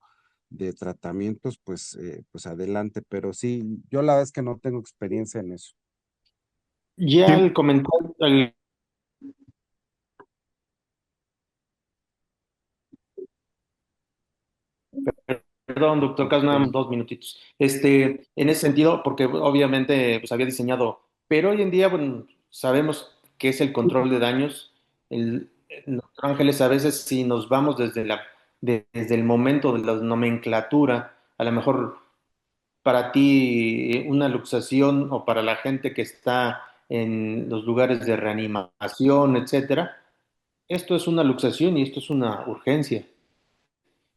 de tratamientos, pues adelante. Pero sí, yo la verdad es que no tengo experiencia en eso. Ya Sí, el comentario, perdón, doctor Cas, nada más Ok. 2 minutitos. En ese sentido, porque obviamente pues, había diseñado, pero hoy en día, bueno, sabemos qué es el control de daños. Doctor Ángeles, a veces si nos vamos desde el momento de la nomenclatura, a lo mejor para ti una luxación o para la gente que está en los lugares de reanimación, etcétera, esto es una luxación y esto es una urgencia.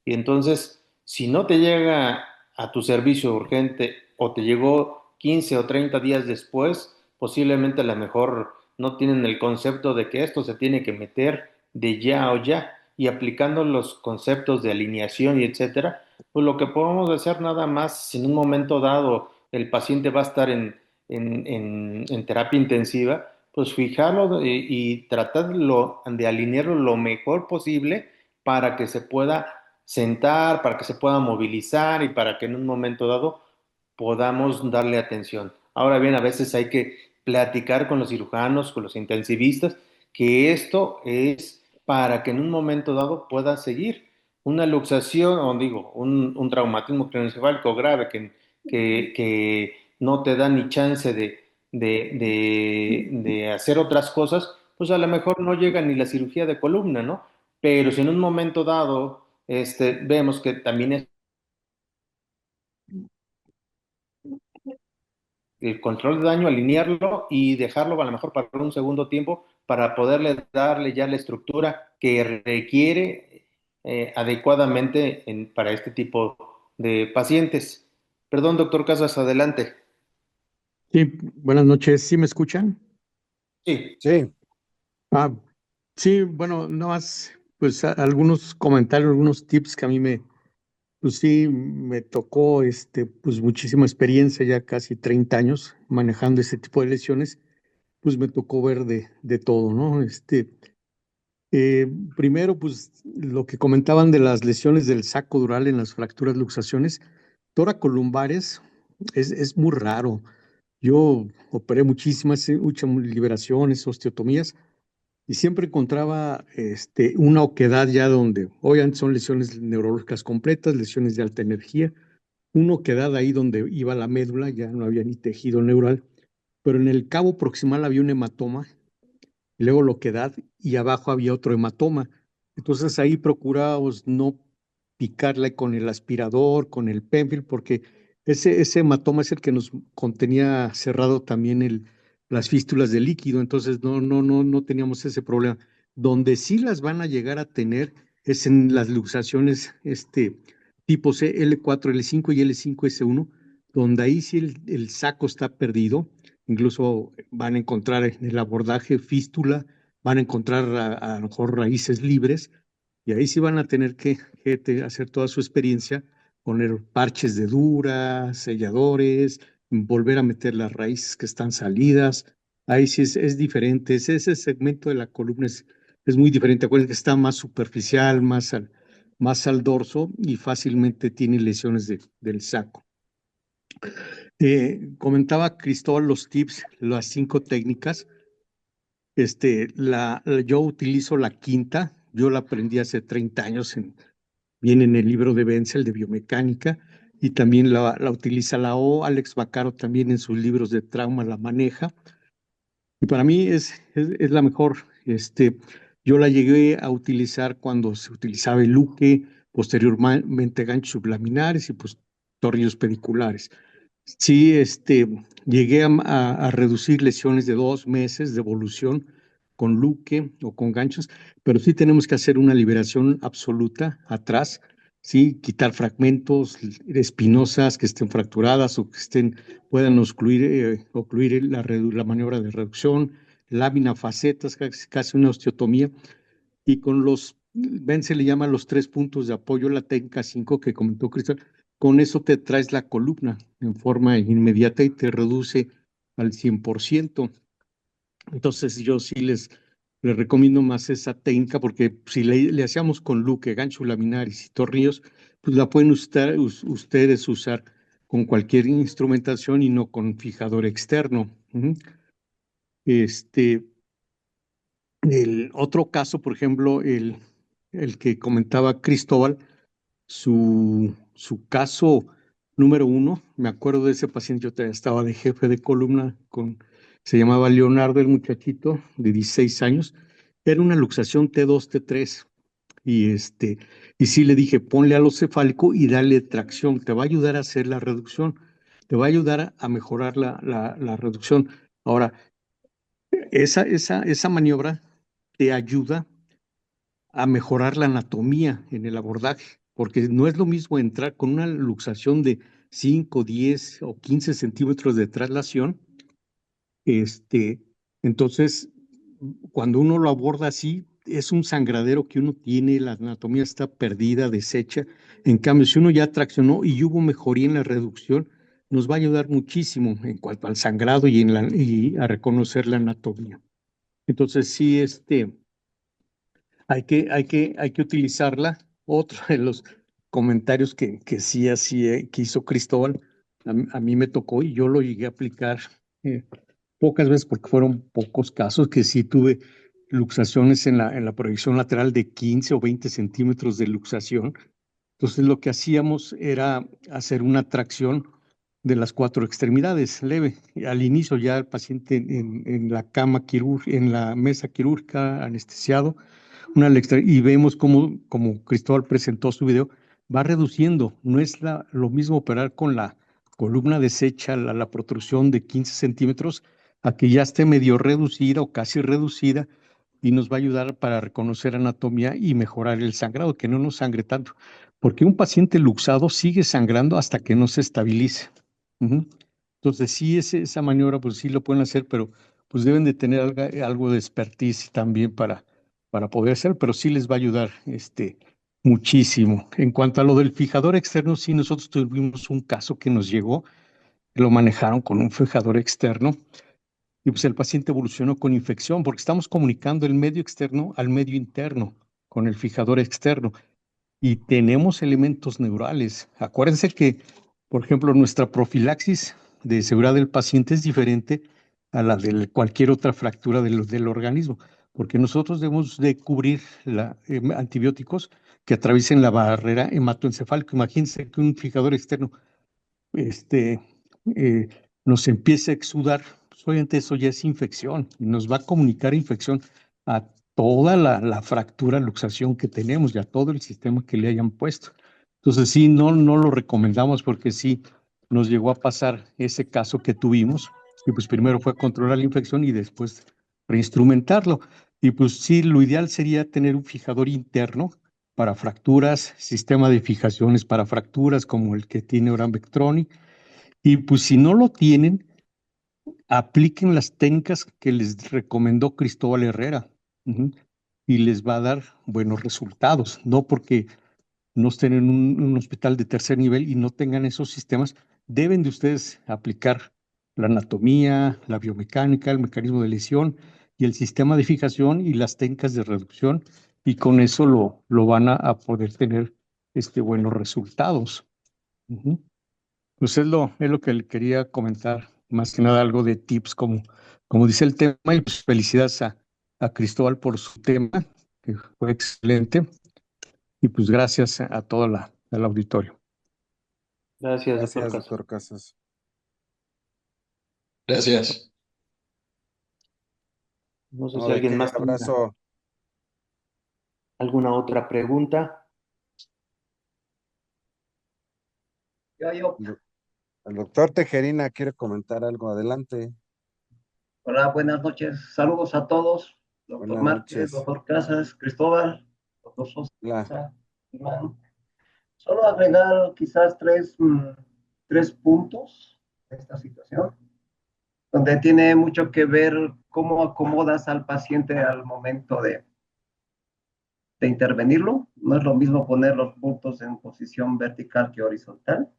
Y entonces, si no te llega a tu servicio urgente o te llegó 15 o 30 días después, posiblemente a lo mejor no tienen el concepto de que esto se tiene que meter de ya o ya. Y aplicando los conceptos de alineación y etcétera, pues lo que podemos hacer nada más, si en un momento dado el paciente va a estar en terapia intensiva, pues fijarlo y tratarlo de alinearlo lo mejor posible para que se pueda sentar, para que se pueda movilizar y para que en un momento dado podamos darle atención. Ahora bien, a veces hay que platicar con los cirujanos, con los intensivistas, que esto es para que en un momento dado pueda seguir una luxación, o digo, un traumatismo craneoencefálico grave que no te da ni chance de hacer otras cosas, pues a lo mejor no llega ni la cirugía de columna, ¿no? Pero si en un momento dado vemos que también es el control de daño, alinearlo y dejarlo a lo mejor para un segundo tiempo para poderle darle ya la estructura que requiere adecuadamente para este tipo de pacientes. Perdón, doctor Casas, adelante. Sí, buenas noches. ¿Sí me escuchan? Sí, Sí, Ah, sí, bueno, no más, pues algunos comentarios, algunos tips que a mí pues sí, me tocó, pues muchísima experiencia, ya casi 30 años manejando ese tipo de lesiones, pues me tocó ver de todo, ¿no? Primero, pues lo que comentaban de las lesiones del saco dural en las fracturas luxaciones, toracolumbares es muy raro. Yo operé muchas liberaciones, osteotomías, y siempre encontraba una oquedad ya donde, obviamente son lesiones neurológicas completas, lesiones de alta energía, una oquedad ahí donde iba la médula, ya no había ni tejido neural, pero en el cabo proximal había un hematoma, y luego la oquedad, y abajo había otro hematoma. Entonces ahí procurábamos no picarle con el aspirador, con el penfil, porque ese hematoma es el que nos contenía cerrado también las fístulas de líquido, entonces no teníamos ese problema. Donde sí las van a llegar a tener es en las luxaciones tipo C, L4, L5 y L5S1, donde ahí sí el saco está perdido. Incluso van a encontrar en el abordaje fístula, van a encontrar a lo mejor raíces libres, y ahí sí van a tener que hacer toda su experiencia, poner parches de dura, selladores, volver a meter las raíces que están salidas. Ahí sí es diferente. Ese segmento de la columna es muy diferente. Acuérdense que está más superficial, más al dorso y fácilmente tiene lesiones del saco. Comentaba Cristóbal los tips, las 5 técnicas. Yo utilizo la quinta, yo la aprendí hace 30 años, viene en el libro de Benzel de biomecánica, y también la utiliza la O. Alex Vaccaro también en sus libros de trauma la maneja, y para mí es la mejor. Yo la llegué a utilizar cuando se utilizaba el Luque, posteriormente ganchos sublaminares y pues tornillos pediculares. Sí, llegué a reducir lesiones de 2 meses de evolución con Luque o con ganchos, pero sí tenemos que hacer una liberación absoluta atrás, sí, quitar fragmentos espinosas que estén fracturadas o que puedan ocluir la maniobra de reducción, lámina, facetas, casi una osteotomía, y con ven, se le llama los 3 puntos de apoyo, la técnica 5 que comentó Cristian, con eso te traes la columna en forma inmediata y te reduce al 100%. Entonces yo sí les recomiendo más esa técnica, porque si le hacíamos con luque, gancho laminares y tornillos, pues la pueden ustedes usar con cualquier instrumentación y no con fijador externo. Ujú. Este, el otro caso, por ejemplo, el que comentaba Cristóbal, su caso número 1, me acuerdo de ese paciente, yo estaba de jefe de columna, se llamaba Leonardo, el muchachito de 16 años, era una luxación T2, T3, y sí le dije, ponle alocefálico y dale tracción, te va a ayudar a hacer la reducción, te va a ayudar a mejorar la reducción. Ahora, esa maniobra te ayuda a mejorar la anatomía en el abordaje, porque no es lo mismo entrar con una luxación de 5, 10 o 15 centímetros de traslación. Entonces, cuando uno lo aborda así, es un sangradero que uno tiene, la anatomía está perdida, deshecha. En cambio, si uno ya traccionó y hubo mejoría en la reducción, nos va a ayudar muchísimo en cuanto al sangrado y a reconocer la anatomía. Entonces, sí, hay que utilizarla. Otro de los comentarios que sí que hizo Cristóbal, a mí me tocó y yo lo llegué a aplicar pocas veces porque fueron pocos casos que sí tuve luxaciones en la proyección lateral de 15 o 20 centímetros de luxación. Entonces lo que hacíamos era hacer una tracción de las 4 extremidades leve. Al inicio ya el paciente en la cama quirúrgica, en la mesa quirúrgica, anestesiado, y vemos como Cristóbal presentó su video, va reduciendo. No es lo mismo operar con la columna deshecha, la protrusión de 15 centímetros, a que ya esté medio reducida o casi reducida, y nos va a ayudar para reconocer anatomía y mejorar el sangrado, que no nos sangre tanto. Porque un paciente luxado sigue sangrando hasta que no se estabilice. Ujú. Entonces, sí, esa maniobra, pues sí lo pueden hacer, pero pues deben de tener algo de expertise también para poder hacer, pero sí les va a ayudar muchísimo. En cuanto a lo del fijador externo, sí, nosotros tuvimos un caso que nos llegó, lo manejaron con un fijador externo y pues el paciente evolucionó con infección porque estamos comunicando el medio externo al medio interno con el fijador externo y tenemos elementos neurales. Acuérdense que, por ejemplo, nuestra profilaxis de seguridad del paciente es diferente a la de cualquier otra fractura del organismo, porque nosotros debemos de cubrir antibióticos que atraviesen la barrera hematoencefálica. Imagínense que un fijador externo este, eh, nos empiece a exudar, pues obviamente eso ya es infección y nos va a comunicar infección a toda la fractura, luxación que tenemos y a todo el sistema que le hayan puesto. Entonces sí, no lo recomendamos porque sí nos llegó a pasar ese caso que tuvimos y pues primero fue controlar la infección y después reinstrumentarlo. Y pues sí, lo ideal sería tener un fijador interno para fracturas, sistema de fijaciones para fracturas como el que tiene Oran Vectroni. Y pues si no lo tienen, apliquen las técnicas que les recomendó Cristóbal Herrera. Ujú. Y les va a dar buenos resultados, no porque no estén en un hospital de tercer nivel y no tengan esos sistemas, deben de ustedes aplicar la anatomía, la biomecánica, el mecanismo de lesión y el sistema de fijación y las técnicas de reducción, y con eso lo van a poder tener buenos resultados. Ujú. Pues es lo que le quería comentar, más que nada algo de tips, como dice el tema, y pues felicidades a Cristóbal por su tema, que fue excelente. Y pues gracias a todo el auditorio. Gracias, doctor Gracias, Casas. doctor Casas. Gracias. No sé No, si de alguien qué, más tenga abrazo. alguna otra pregunta. Yo. El doctor Tejerina quiere comentar algo. Adelante. Hola, buenas noches. Saludos a todos. Doctor Buenas Márquez, noches. doctor Casas, Cristóbal, doctor Hola. Sosa, Iván. Solo agregar quizás tres puntos de esta situación, donde tiene mucho que ver cómo acomodas al paciente al momento de intervenirlo. No es lo mismo poner los puntos en posición vertical que horizontal.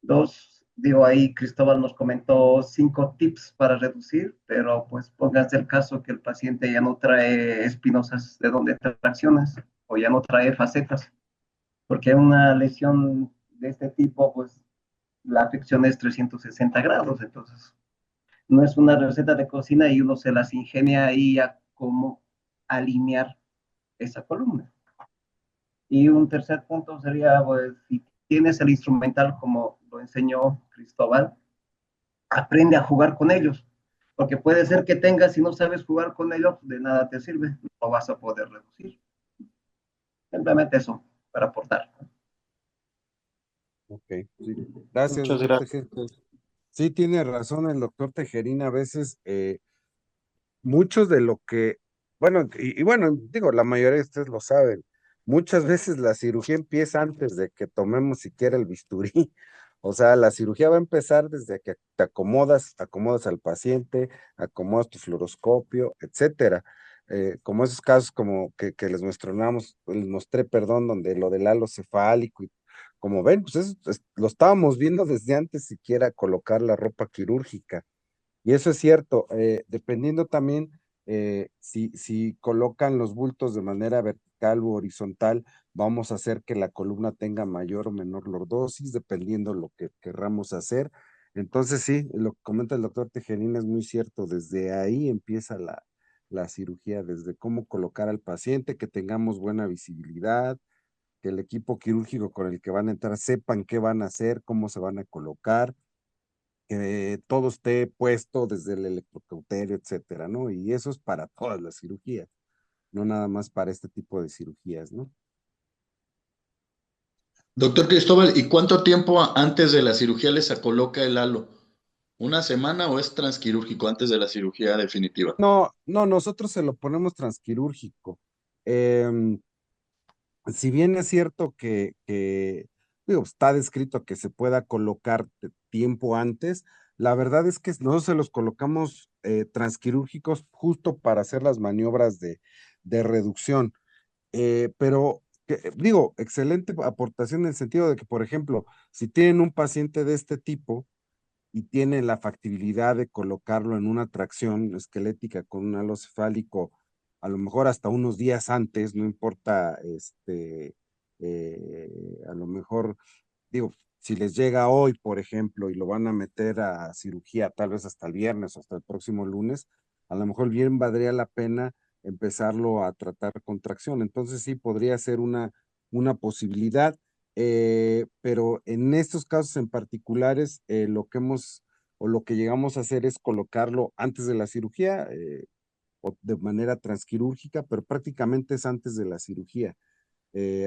Dos, digo, ahí Cristóbal nos comentó 5 tips para reducir, pero pues pónganse el caso que el paciente ya no trae espinosas de donde traccionas o ya no trae facetas, porque una lesión de este tipo, pues la afección es 360 grados, entonces no es una receta de cocina y uno se las ingenia ahí a cómo alinear esa columna. Y un tercer punto sería, pues, si tienes el instrumental como lo enseñó Cristóbal, aprende a jugar con ellos, porque puede ser que tengas, si no sabes jugar con ellos, de nada te sirve, no vas a poder reducir. Simplemente eso, para aportar. Ok. Sí. Gracias, Muchas doctor gracias. Tejerina. Sí, tiene razón el doctor Tejerina. A veces muchos de lo que, Bueno, y bueno, digo, la mayoría de ustedes lo saben. Muchas veces la cirugía empieza antes de que tomemos siquiera el bisturí. O sea, la cirugía va a empezar desde que te acomodas al paciente, acomodas tu fluoroscopio, etcétera. Como esos casos como que les mostré, perdón, donde lo del halo cefálico, y como ven, pues lo estábamos viendo desde antes siquiera colocar la ropa quirúrgica. Y eso es cierto, dependiendo también si colocan los bultos de manera vertical u horizontal, vamos a hacer que la columna tenga mayor o menor lordosis, dependiendo lo que querramos hacer. Entonces, sí, lo que comenta el doctor Tejerina es muy cierto, desde ahí empieza la cirugía, desde cómo colocar al paciente, que tengamos buena visibilidad, que el equipo quirúrgico con el que van a entrar sepan qué van a hacer, cómo se van a colocar, que todo esté puesto desde el electrocauterio, etcétera, ¿no? Y eso es para todas las cirugías, no nada más para este tipo de cirugías, ¿no? Doctor Cristóbal, ¿y cuánto tiempo antes de la cirugía les coloca el halo? ¿Una semana o es transquirúrgico antes de la cirugía definitiva? No, no, nosotros se lo ponemos transquirúrgico. Em, si bien es cierto digo, está descrito que se pueda colocar tiempo antes, la verdad es que nosotros se los colocamos transquirúrgicos justo para hacer las maniobras de reducción. Pero digo, excelente aportación en el sentido de que, por ejemplo, si tienen un paciente de este tipo y tienen la factibilidad de colocarlo en una tracción esquelética con un halo cefálico, a lo mejor hasta unos días antes, no importa, a lo mejor, digo, si les llega hoy, por ejemplo, y lo van a meter a cirugía tal vez hasta el viernes o hasta el próximo lunes, a lo mejor bien valdría la pena empezarlo a tratar con tracción. Entonces sí podría ser una posibilidad, pero en estos casos en particulares, lo que o lo que llegamos a hacer es colocarlo antes de la cirugía, o de manera transquirúrgica, pero prácticamente es antes de la cirugía,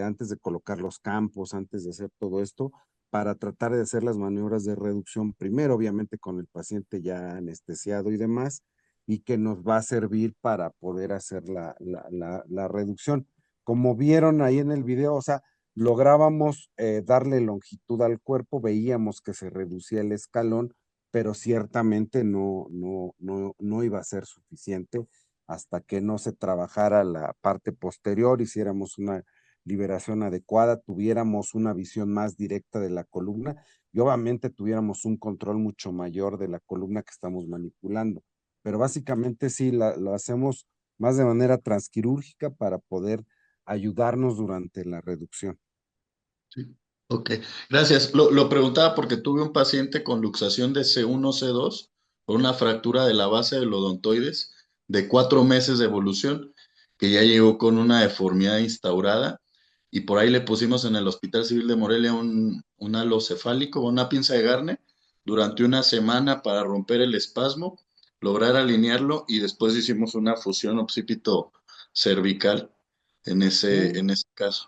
antes de colocar los campos, antes de hacer todo esto, para tratar de hacer las maniobras de reducción primero, obviamente con el paciente ya anestesiado y demás, y que nos va a servir para poder hacer la reducción. Como vieron ahí en el video, o sea, lográbamos darle longitud al cuerpo, veíamos que se reducía el escalón, pero ciertamente no iba a ser suficiente hasta que no se trabajara la parte posterior, hiciéramos una liberación adecuada, tuviéramos una visión más directa de la columna y obviamente tuviéramos un control mucho mayor de la columna que estamos manipulando. Pero básicamente sí, lo hacemos más de manera transquirúrgica para poder ayudarnos durante la reducción. Sí. Ok, gracias. Lo preguntaba porque tuve un paciente con luxación de C1, C2 por una fractura de la base del odontoides de 4 meses de evolución, que ya llegó con una deformidad instaurada y por ahí le pusimos en el Hospital Civil de Morelia un halo cefálico, una pinza de Garne durante una semana para romper el espasmo, lograr alinearlo y después hicimos una fusión occipito cervical en ese caso.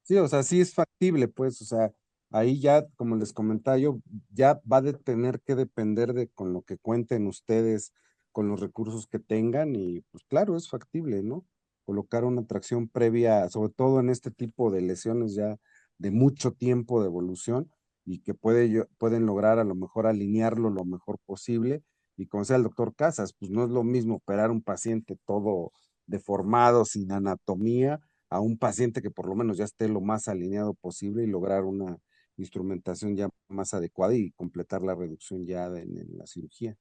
Sí, o sea, sí es factible, pues, o sea, ahí ya, como les comentaba yo, ya va a tener que depender de con lo que cuenten ustedes, con los recursos que tengan, y pues claro, es factible, ¿no? Colocar una tracción previa, sobre todo en este tipo de lesiones ya de mucho tiempo de evolución, y que pueden lograr a lo mejor alinearlo lo mejor posible, y como sea el doctor Casas, pues no es lo mismo operar un paciente todo deformado, sin anatomía, a un paciente que por lo menos ya esté lo más alineado posible y lograr una instrumentación ya más adecuada y completar la reducción ya en la cirugía.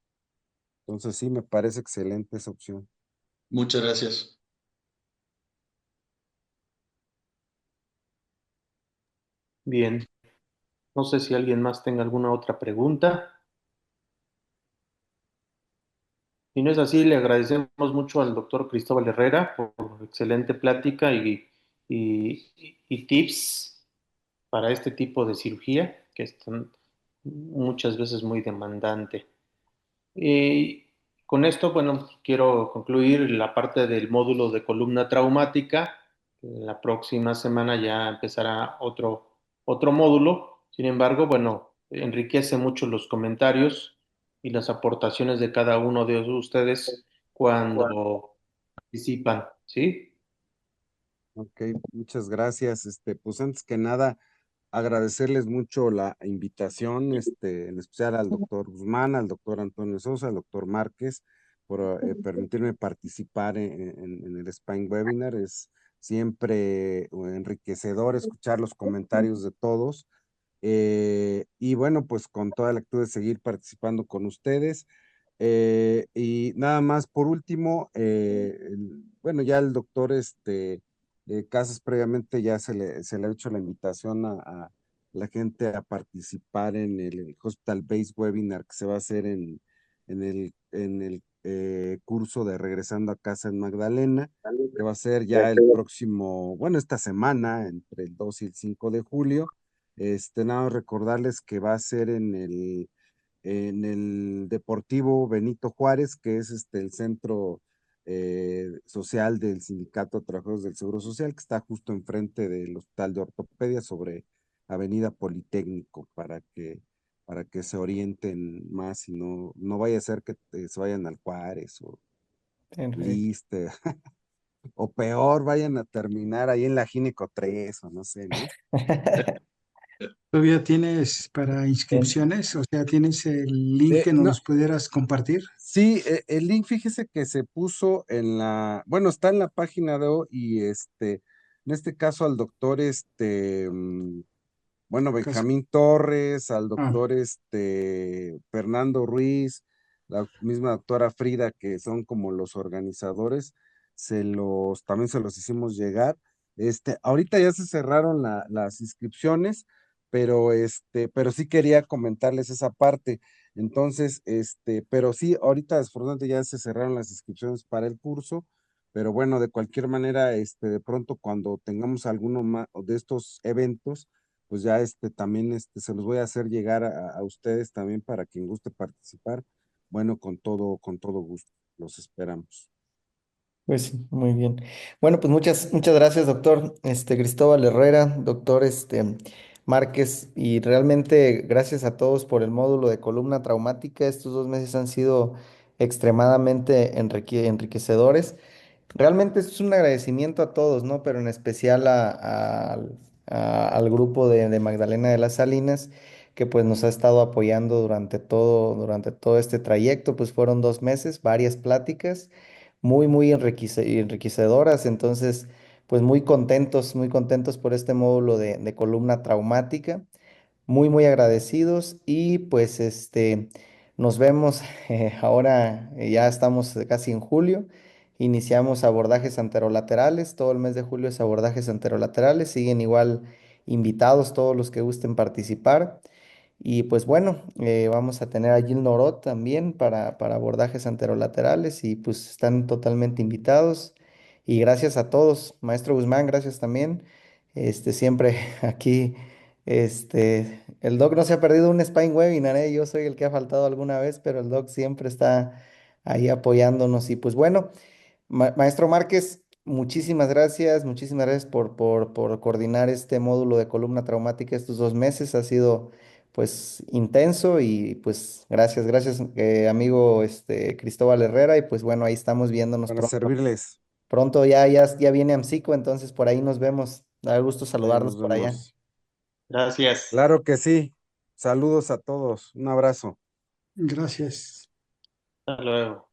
Entonces sí, me parece excelente esa opción. Muchas gracias. Bien, no sé si alguien más tenga alguna otra pregunta. Si no es así, le agradecemos mucho al doctor Cristóbal Herrera por excelente plática y tips para este tipo de cirugía, que es muchas veces muy demandante. Y con esto, bueno, quiero concluir la parte del módulo de columna traumática. La próxima semana ya empezará otro módulo. Sin embargo, bueno, enriquece mucho los comentarios y las aportaciones de cada uno de ustedes cuando participan, ¿sí? Ok, muchas gracias. Pues antes que nada, agradecerles mucho la invitación, en especial al doctor Guzmán, al doctor Antonio Sosa, al doctor Márquez, por permitirme participar en el Spine Webinar. Es siempre enriquecedor escuchar los comentarios de todos. Y bueno, pues con toda la actitud de seguir participando con ustedes. Y nada más, por último, bueno, ya el doctor Casas previamente ya se le ha hecho la invitación a la gente a participar en el Hospital Based Webinar que se va a hacer en el curso de Regresando a Casa en Magdalena, que va a ser ya el próximo, bueno, esta semana, entre el 2 y el 5 de julio. Nada más recordarles que va a ser en el Deportivo Benito Juárez, que es el centro social del Sindicato de Trabajadores del Seguro Social, que está justo enfrente del Hospital de Ortopedia sobre Avenida Politécnico, para que se orienten más y no vaya a ser que se vayan al Juárez o Perfecto. Liste, o peor, vayan a terminar ahí en la Gineco 3 o no sé, ¿no? ¿Todavía tienes para inscripciones? O sea, ¿tienes el link que No, nos pudieras compartir? sí, el link, fíjese que se puso bueno, está en la página de hoy y en este caso al doctor, bueno, Cas- Benjamín Torres, al Ah, doctor Fernando Ruiz, la misma doctora Frida, que son como los organizadores, también se los hicimos llegar. Ahorita ya se cerraron las inscripciones, pero sí quería comentarles esa parte. Entonces, pero sí, ahorita desafortunadamente ya se cerraron las inscripciones para el curso, pero bueno, de cualquier manera, de pronto cuando tengamos alguno más de estos eventos, pues ya también se los voy a hacer llegar a ustedes también para quien guste participar. Bueno, con todo gusto, los esperamos. Pues sí, muy bien. Bueno, pues muchas gracias, doctor Cristóbal Herrera, doctor Márquez, y realmente gracias a todos por el módulo de columna traumática. Estos 2 meses han sido extremadamente enriquecedores. Realmente es un agradecimiento a todos, ¿no? Pero en especial al grupo de Magdalena de las Salinas, que pues nos ha estado apoyando durante todo este trayecto. Pues fueron 2 meses, varias pláticas muy enriquecedoras. Entonces, pues muy contentos por este módulo de columna traumática, muy agradecidos y pues nos vemos ahora, ya estamos casi en julio, iniciamos abordajes anterolaterales, todo el mes de julio es abordajes anterolaterales, siguen igual invitados todos los que gusten participar. Y pues bueno, vamos a tener a Gil Norot también para abordajes anterolaterales y pues están totalmente invitados. Y gracias a todos. Maestro Guzmán, gracias también. Siempre aquí, el doc no se ha perdido un Spine Webinar, ¿eh? Yo soy el que ha faltado alguna vez, pero el doc siempre está ahí apoyándonos. Y pues bueno. Maestro Márquez, muchísimas gracias por coordinar este módulo de columna traumática estos 2 meses. Ha sido pues intenso y pues gracias, amigo Cristóbal Herrera. Y pues bueno, ahí estamos viéndonos Para pronto. servirles. Pronto ya viene AMSICO, entonces por ahí nos vemos. Da gusto Ahí saludarlos nos por allá. vemos. Gracias. Claro que sí. Saludos a todos. Un abrazo. gracias. Hasta luego.